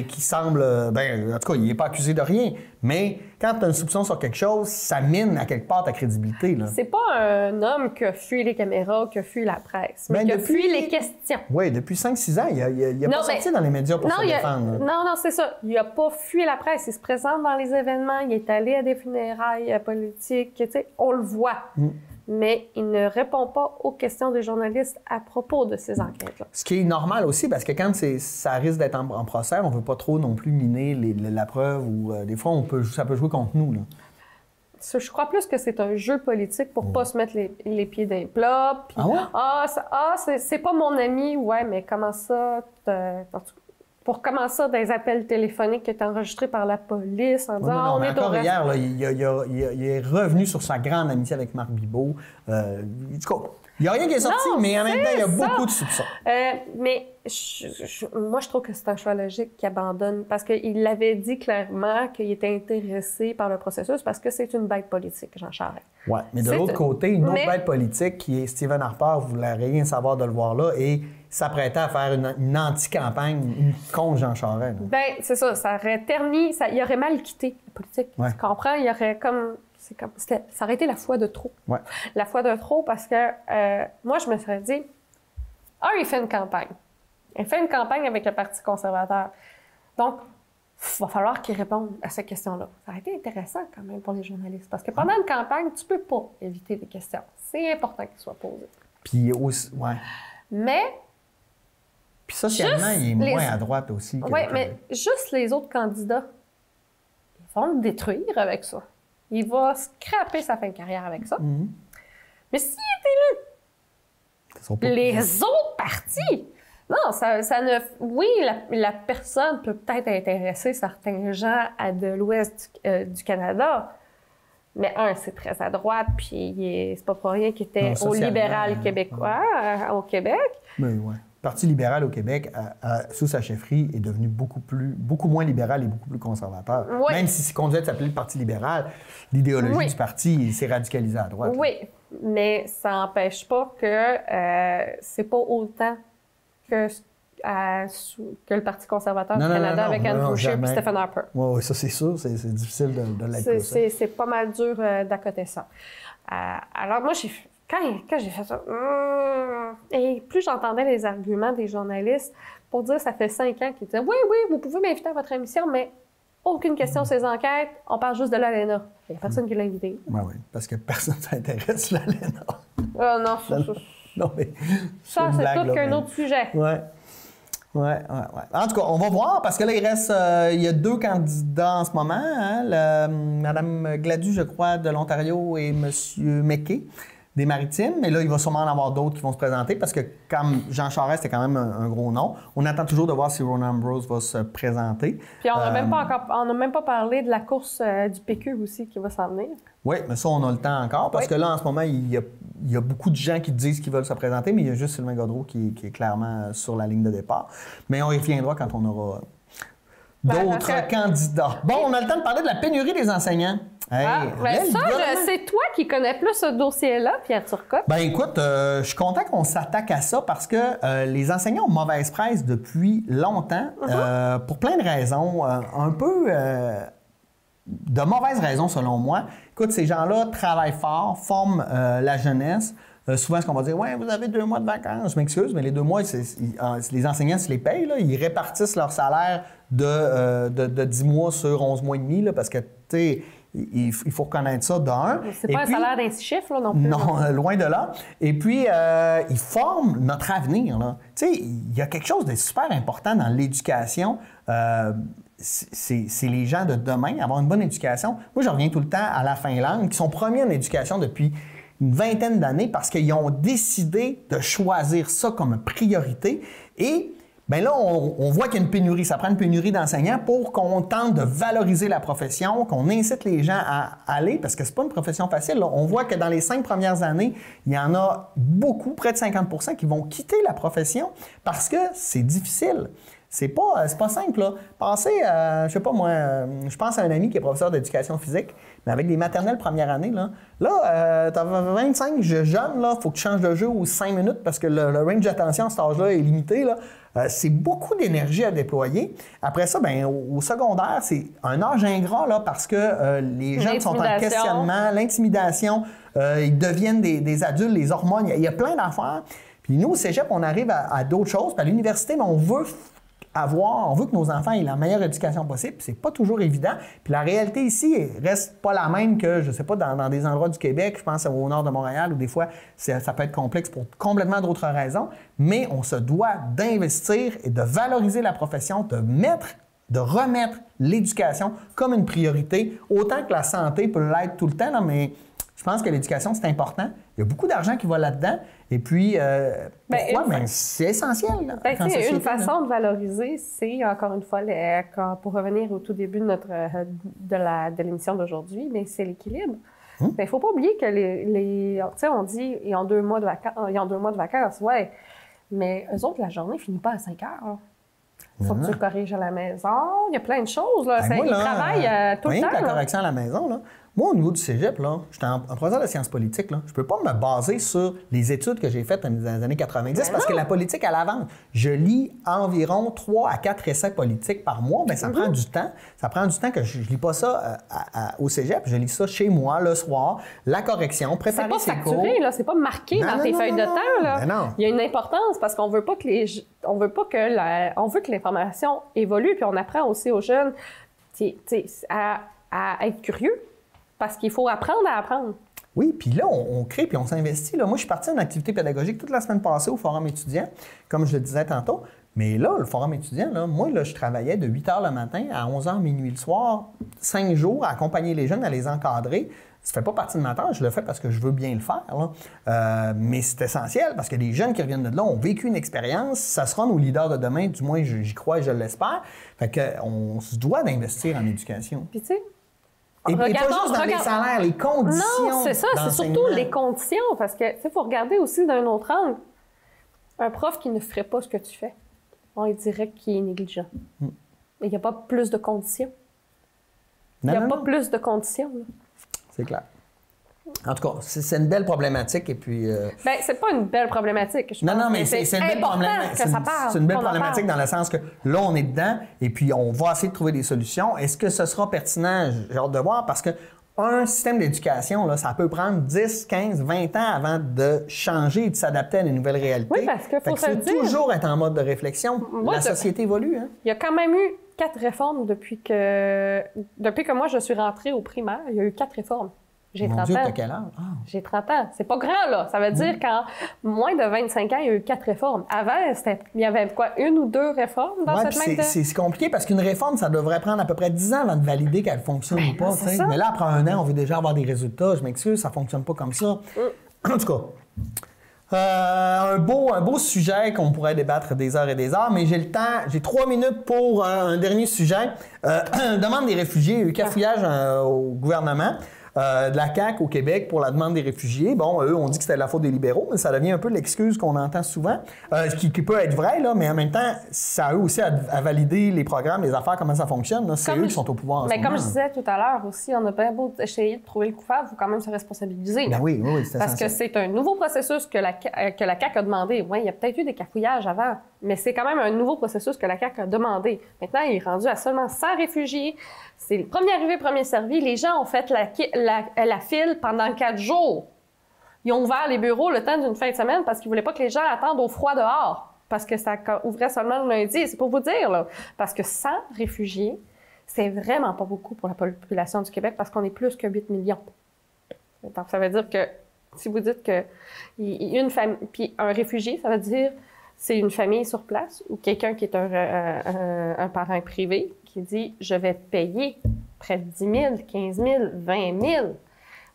qui semble... en tout cas, il n'est pas accusé de rien. Mais quand tu as un soupçon sur quelque chose, ça mine à quelque part ta crédibilité. Là. C'est pas un homme qui a fui les caméras, qui a fui la presse, mais qui a fui les questions. Oui, depuis 5-6 ans, il n'a pas sorti dans les médias pour se défendre. Non, c'est ça. Il n'a pas fui la presse. Il se présente dans les événements. Il est allé à des funérailles politiques. On le voit. Mais il ne répond pas aux questions des journalistes à propos de ces enquêtes-là. Ce qui est normal aussi, parce que quand ça risque d'être en procès, on ne veut pas trop non plus miner la preuve ou des fois, ça peut jouer contre nous. Là. Je crois plus que c'est un jeu politique pour pas se mettre les pieds dans les plats. Puis, c'est pas mon ami. Ouais, mais comment ça? pour commencer ça, des appels téléphoniques qui étaient enregistrés par la police en disant on est encore hier, là, il est revenu sur sa grande amitié avec Marc Bibot. Du coup, il n'y a rien qui est sorti, mais en même temps, il y a beaucoup de soupçons. Mais moi, je trouve que c'est un choix logique qui abandonne parce qu'il l'avait dit clairement qu'il était intéressé par le processus parce que c'est une bête politique, Jean Charest. Oui, mais de l'autre côté, une autre bête politique qui est Stephen Harper voulait rien savoir de le voir là et s'apprêtait à faire une anti-campagne contre Jean Charest. Bien, c'est ça. Ça aurait terni, il aurait mal quitté la politique. Ouais. Tu comprends? Il y aurait comme... ça aurait été la fois de trop. Ouais. La fois de trop parce que moi, je me serais dit, il fait une campagne. Il fait une campagne avec le Parti conservateur. Donc, il va falloir qu'il réponde à ces questions-là. Ça aurait été intéressant quand même pour les journalistes parce que pendant une campagne, tu peux pas éviter des questions. C'est important qu'elles soient posées. Puis aussi, ouais. Mais... Puis socialement, il est moins à droite aussi. Oui, mais juste les autres candidats, ils vont le détruire avec ça. Il va scraper sa fin de carrière avec ça. Mm-hmm. Mais s'il est élu, les autres partis, non, ça ne... Oui, la personne peut peut-être intéresser certains gens de l'ouest du Canada, mais c'est très à droite, puis c'est pas pour rien qu'il était au libéral québécois, au Québec. Mais oui. Le Parti libéral au Québec, sous sa chefferie, est devenu beaucoup moins libéral et beaucoup plus conservateur. Oui. Même si c'est conduit à s'appeler le Parti libéral, l'idéologie du parti s'est radicalisée à droite. Oui, mais ça n'empêche pas que c'est pas autant que le Parti conservateur du Canada avec Andrew Scheer et Stephen Harper. Oui, ça c'est sûr, c'est difficile de l'être. C'est pas mal dur d'accoter ça. Alors moi, quand j'ai fait ça, et plus j'entendais les arguments des journalistes pour dire ça fait 5 ans qu'ils disaient oui, vous pouvez m'inviter à votre émission, mais aucune question ces enquêtes, on parle juste de l'ALENA. Il n'y a personne qui l'a invité. Oui, parce que personne ne s'intéresse à l'ALENA. Non, mais ça, c'est tout qu'un autre sujet. Oui. En tout cas, on va voir, parce que là, il y a 2 candidats en ce moment, hein, Mme Gladu, je crois, de l'Ontario et M. McKay des Maritimes, mais là, il va sûrement en avoir d'autres qui vont se présenter parce que, comme Jean Charest, c'est quand même un gros nom. On attend toujours de voir si Rona Ambrose va se présenter. Puis on n'a même pas parlé de la course du PQ aussi qui va s'en venir. Oui, mais ça, on a le temps encore parce que là, en ce moment, il y a beaucoup de gens qui disent qu'ils veulent se présenter, mais il y a juste Sylvain Gaudreault qui est clairement sur la ligne de départ. Mais on y reviendra quand on aura d'autres candidats. Bon, on a le temps de parler de la pénurie des enseignants. C'est toi qui connais plus ce dossier-là, Pierre Turcotte. Ben écoute, je suis content qu'on s'attaque à ça parce que les enseignants ont mauvaise presse depuis longtemps, pour plein de raisons, un peu de mauvaises raisons selon moi. Écoute, ces gens-là travaillent fort, forment la jeunesse. Souvent, ce qu'on va dire, ouais, vous avez 2 mois de vacances. Je m'excuse, mais les 2 mois, les enseignants se les payent. Là. Ils répartissent leur salaire de 10 mois sur 11 mois et demi, là, parce que, tu sais, il faut reconnaître ça d'un. C'est pas un salaire d'un 6 chiffres, là, non plus. Non, loin de là. Et puis, ils forment notre avenir. Tu sais, il y a quelque chose de super important dans l'éducation. C'est les gens de demain, avoir une bonne éducation. Moi, je reviens tout le temps à la Finlande, qui sont premiers en éducation depuis une vingtaine d'années parce qu'ils ont décidé de choisir ça comme priorité. Et bien là, on voit qu'il y a une pénurie. Ça prend une pénurie d'enseignants pour qu'on tente de valoriser la profession, qu'on incite les gens à aller, parce que c'est pas une profession facile. Là. On voit que dans les 5 premières années, il y en a beaucoup, près de 50%, qui vont quitter la profession parce que c'est difficile. C'est pas simple, là. Pensez, je sais pas moi, je pense à un ami qui est professeur d'éducation physique, mais avec des maternelles première année, là t'as 25 jeunes, là, faut que tu changes de jeu aux 5 minutes parce que le range d'attention à cet âge-là est limité, là. C'est beaucoup d'énergie à déployer. Après ça, ben au secondaire, c'est un âge ingrat, là, parce que les jeunes sont en questionnement, l'intimidation, ils deviennent des adultes, les hormones, il y a plein d'affaires. Puis nous, au cégep, on arrive à d'autres choses. Puis à l'université, mais on veut que nos enfants aient la meilleure éducation possible, puis c'est pas toujours évident. Puis la réalité ici reste pas la même que, je sais pas, dans des endroits du Québec, je pense au nord de Montréal, où des fois, ça peut être complexe pour complètement d'autres raisons, mais on se doit d'investir et de valoriser la profession, de remettre l'éducation comme une priorité, autant que la santé peut l'être tout le temps, là, mais Je pense que l'éducation, c'est important. Il y a beaucoup d'argent qui va là-dedans. Et puis, pourquoi? Ben, c'est essentiel. Une façon de valoriser, c'est, encore une fois, pour revenir au tout début de l'émission d'aujourd'hui, mais c'est l'équilibre. Il ne faut pas oublier que on dit ils ont 2 mois de vacances, ouais. Mais eux autres, la journée ne finit pas à 5 heures. Il faut que tu le corriges à la maison. Il y a plein de choses. Là. Ben moi, ils travaillent tout le temps. La correction à la maison, là. Moi, au niveau du cégep, là, j'étais en professeur de sciences politiques. Là. Je ne peux pas me baser sur les études que j'ai faites dans les années 90 parce que la politique, elle avance. Je lis environ 3 à 4 essais politiques par mois. Bien, ça prend du temps. Ça prend du temps que je ne lis pas ça au cégep. Je lis ça chez moi le soir. La correction, préparer ses cours. C'est pas facturé, là. C'est pas marqué dans tes feuilles de temps. Là. Non. Il y a une importance parce qu'on veut pas que on veut que l'information évolue. Puis on apprend aussi aux jeunes à être curieux. Parce qu'il faut apprendre à apprendre. Oui, puis là, on crée puis on s'investit. Là. Moi, je suis parti en activité pédagogique toute la semaine passée au Forum étudiant, comme je le disais tantôt. Mais là, le Forum étudiant, là, moi, là, je travaillais de 8 h le matin à 11 h minuit le soir, 5 jours, à accompagner les jeunes, à les encadrer. Ça ne fait pas partie de ma tâche, je le fais parce que je veux bien le faire. Là. Mais c'est essentiel parce que les jeunes qui reviennent de là ont vécu une expérience. Ça sera nos leaders de demain, du moins j'y crois et je l'espère. Fait qu'on se doit d'investir en éducation. Puis tu sais, et pas juste dans les salaires, les conditions. Non, c'est ça, c'est surtout les conditions. Parce que, tu sais, il faut regarder aussi d'un autre angle. Un prof qui ne ferait pas ce que tu fais, on dirait qu'il est négligent. Mais il n'y a pas plus de conditions. Il n'y a pas plus de conditions. C'est clair. En tout cas, c'est une belle problématique et puis... Bien, c'est pas une belle problématique. Je pense, non, mais c'est une belle problématique. C'est une belle problématique dans le sens que là, on est dedans et puis on va essayer de trouver des solutions. Est-ce que ce sera pertinent? J'ai hâte de voir parce que un système d'éducation, là, ça peut prendre 10, 15, 20 ans avant de changer et de s'adapter à des nouvelles réalités. Oui, parce qu'il faut se le dire. Toujours être en mode de réflexion. La société évolue. Hein? Il y a quand même eu 4 réformes depuis que moi, je suis rentrée au primaire. Il y a eu 4 réformes. J'ai 30 Dieu, ans. t'as quel âge? Ah. J'ai 30 ans. C'est pas grand, là. Ça veut dire qu'en moins de 25 ans, il y a eu 4 réformes. Avant, il y avait quoi, 1 ou 2 réformes dans cette même... C'est compliqué parce qu'une réforme, ça devrait prendre à peu près 10 ans avant de valider qu'elle fonctionne ou pas. Mais là, après 1 an, on veut déjà avoir des résultats. Je m'excuse, ça fonctionne pas comme ça. En tout cas, un beau sujet qu'on pourrait débattre des heures et des heures, mais j'ai le temps, j'ai 3 minutes pour un dernier sujet. Demande des réfugiés, il y a eu cafouillage au gouvernement. De la CAQ au Québec pour la demande des réfugiés. Bon, eux, on dit que c'était de la faute des libéraux, mais ça devient un peu l'excuse qu'on entend souvent, ce qui peut être vrai, là, mais en même temps, ça a eux aussi à valider les programmes, les affaires, comment ça fonctionne. C'est eux qui sont au pouvoir en ce moment. Mais comme je disais tout à l'heure aussi, on a bien beau essayer de trouver le coupable, il faut quand même se responsabiliser. Ben oui, c'est parce que c'est un nouveau processus que la CAQ a demandé. Oui, il y a peut-être eu des cafouillages avant, mais c'est quand même un nouveau processus que la CAQ a demandé. Maintenant, il est rendu à seulement 100 réfugiés. C'est le premier arrivé, premier servi. Les gens ont fait la file pendant 4 jours. Ils ont ouvert les bureaux le temps d'une fin de semaine parce qu'ils ne voulaient pas que les gens attendent au froid dehors. Parce que ça ouvrait seulement le lundi. C'est pour vous dire, là. Parce que 100 réfugiés, c'est vraiment pas beaucoup pour la population du Québec parce qu'on est plus que 8 millions. Donc, ça veut dire que si vous dites que une famille, puis un réfugié, ça veut dire c'est une famille sur place ou quelqu'un qui est un parent privé qui dit « je vais payer près de 10 000, 15 000, 20 000 ».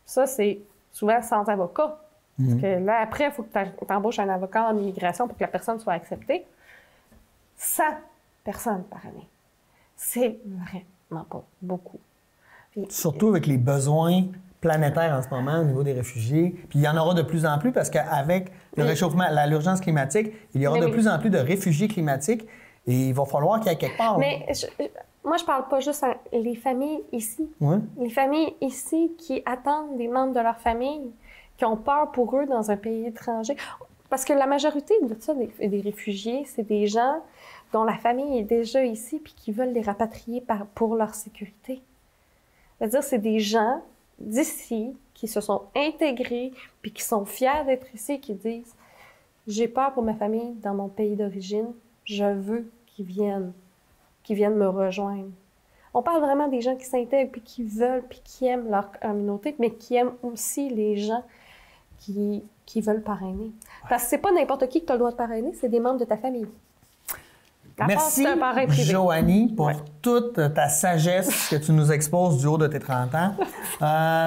Ça, c'est souvent sans avocat. Parce que là, après, il faut que tu embauches un avocat en immigration pour que la personne soit acceptée. 100 personnes par année. C'est vraiment pas beaucoup. Puis, surtout avec les besoins planétaires en ce moment au niveau des réfugiés. Puis il y en aura de plus en plus parce qu'avec le réchauffement, l'urgence climatique, il y aura de plus en plus de réfugiés climatiques et il va falloir qu'il y ait quelque part. Mais moi, je parle pas juste les familles ici. Ouais. Les familles ici qui attendent des membres de leur famille, qui ont peur pour eux dans un pays étranger. Parce que la majorité de ça, des réfugiés, c'est des gens dont la famille est déjà ici puis qui veulent les rapatrier pour leur sécurité. C'est-à-dire, c'est des gens d'ici qui se sont intégrés puis qui sont fiers d'être ici, qui disent « J'ai peur pour ma famille dans mon pays d'origine, je veux qu'ils viennent me rejoindre. » On parle vraiment des gens qui s'intègrent puis qui veulent puis qui aiment leur communauté, mais qui aiment aussi les gens qui veulent parrainer. Parce que c'est pas n'importe qui que tu as le droit de parrainer, c'est des membres de ta famille. Merci, Joanie, pour toute ta sagesse que tu nous exposes du haut de tes 30 ans.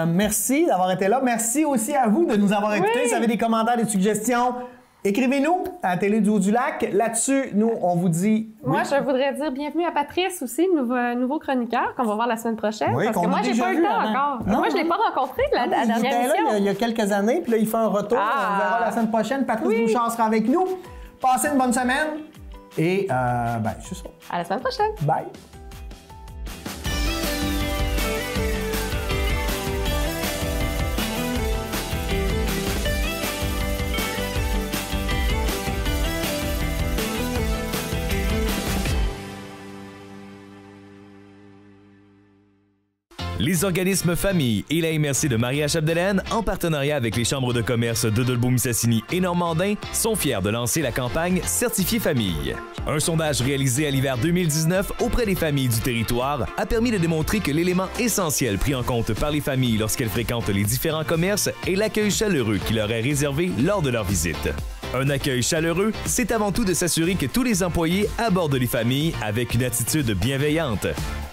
Merci d'avoir été là. Merci aussi à vous de nous avoir écoutés. Si vous avez des commentaires, des suggestions, écrivez-nous à la Télé du Haut-du-Lac. Là-dessus, nous, on vous dit... Moi, je voudrais dire bienvenue à Patrice aussi, nouveau chroniqueur, qu'on va voir la semaine prochaine. Oui, parce que moi, j'ai pas eu le temps encore. Non, moi, je l'ai pas rencontré la dernière émission. Là, il y a quelques années, puis là, il fait un retour. On verra la semaine prochaine. Patrice Bouchard sera avec nous. Passez une bonne semaine. Et, c'est ça. À la semaine prochaine. Bye. Les organismes Famille et la MRC de Maria-Chapdelaine, en partenariat avec les chambres de commerce de Dolbeau-Mistassini et Normandin, sont fiers de lancer la campagne Certifié Famille. Un sondage réalisé à l'hiver 2019 auprès des familles du territoire a permis de démontrer que l'élément essentiel pris en compte par les familles lorsqu'elles fréquentent les différents commerces est l'accueil chaleureux qui leur est réservé lors de leur visite. Un accueil chaleureux, c'est avant tout de s'assurer que tous les employés abordent les familles avec une attitude bienveillante.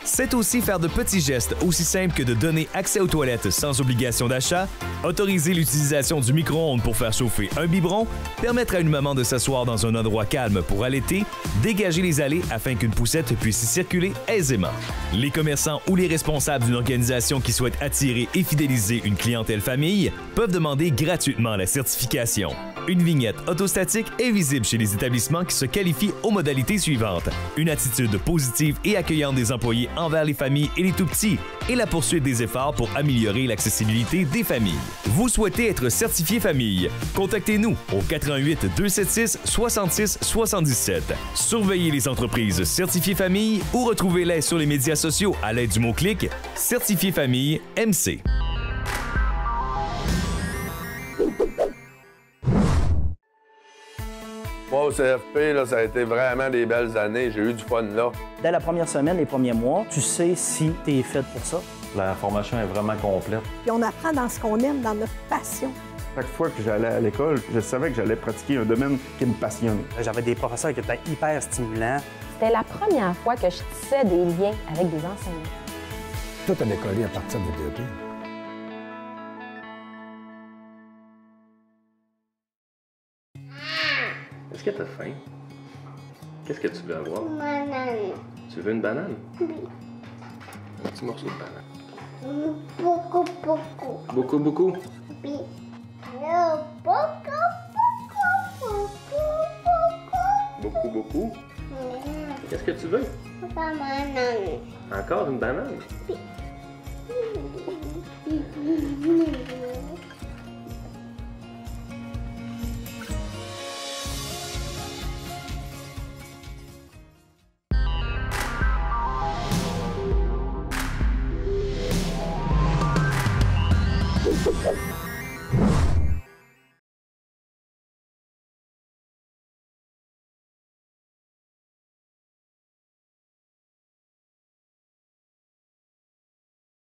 C'est aussi faire de petits gestes aussi simples que de donner accès aux toilettes sans obligation d'achat, autoriser l'utilisation du micro-ondes pour faire chauffer un biberon, permettre à une maman de s'asseoir dans un endroit calme pour allaiter, dégager les allées afin qu'une poussette puisse y circuler aisément. Les commerçants ou les responsables d'une organisation qui souhaite attirer et fidéliser une clientèle famille peuvent demander gratuitement la certification. Une vignette autostatique est visible chez les établissements qui se qualifient aux modalités suivantes. Une attitude positive et accueillante des employés envers les familles et les tout-petits et la poursuite des efforts pour améliorer l'accessibilité des familles. Vous souhaitez être certifié famille? Contactez-nous au 88 276 66 77. Surveillez les entreprises certifiées famille ou retrouvez-les sur les médias sociaux à l'aide du mot-clic Certifié Famille MC. Moi, au CFP, là, ça a été vraiment des belles années. J'ai eu du fun là. Dès la première semaine, les premiers mois, tu sais si tu es faite pour ça. La formation est vraiment complète. Puis on apprend dans ce qu'on aime, dans notre passion. Chaque fois que j'allais à l'école, je savais que j'allais pratiquer un domaine qui me passionne. J'avais des professeurs qui étaient hyper stimulants. C'était la première fois que je tissais des liens avec des enseignants. Tout allait coller à partir de DEP. Est-ce que t'as faim? Qu'est-ce que tu veux avoir? Une banane. Tu veux une banane? Oui. Un petit morceau de banane. Beaucoup. Beaucoup, beaucoup? Oui. Beaucoup? Qu'est-ce que tu veux? Une banane. Encore une banane? Oui.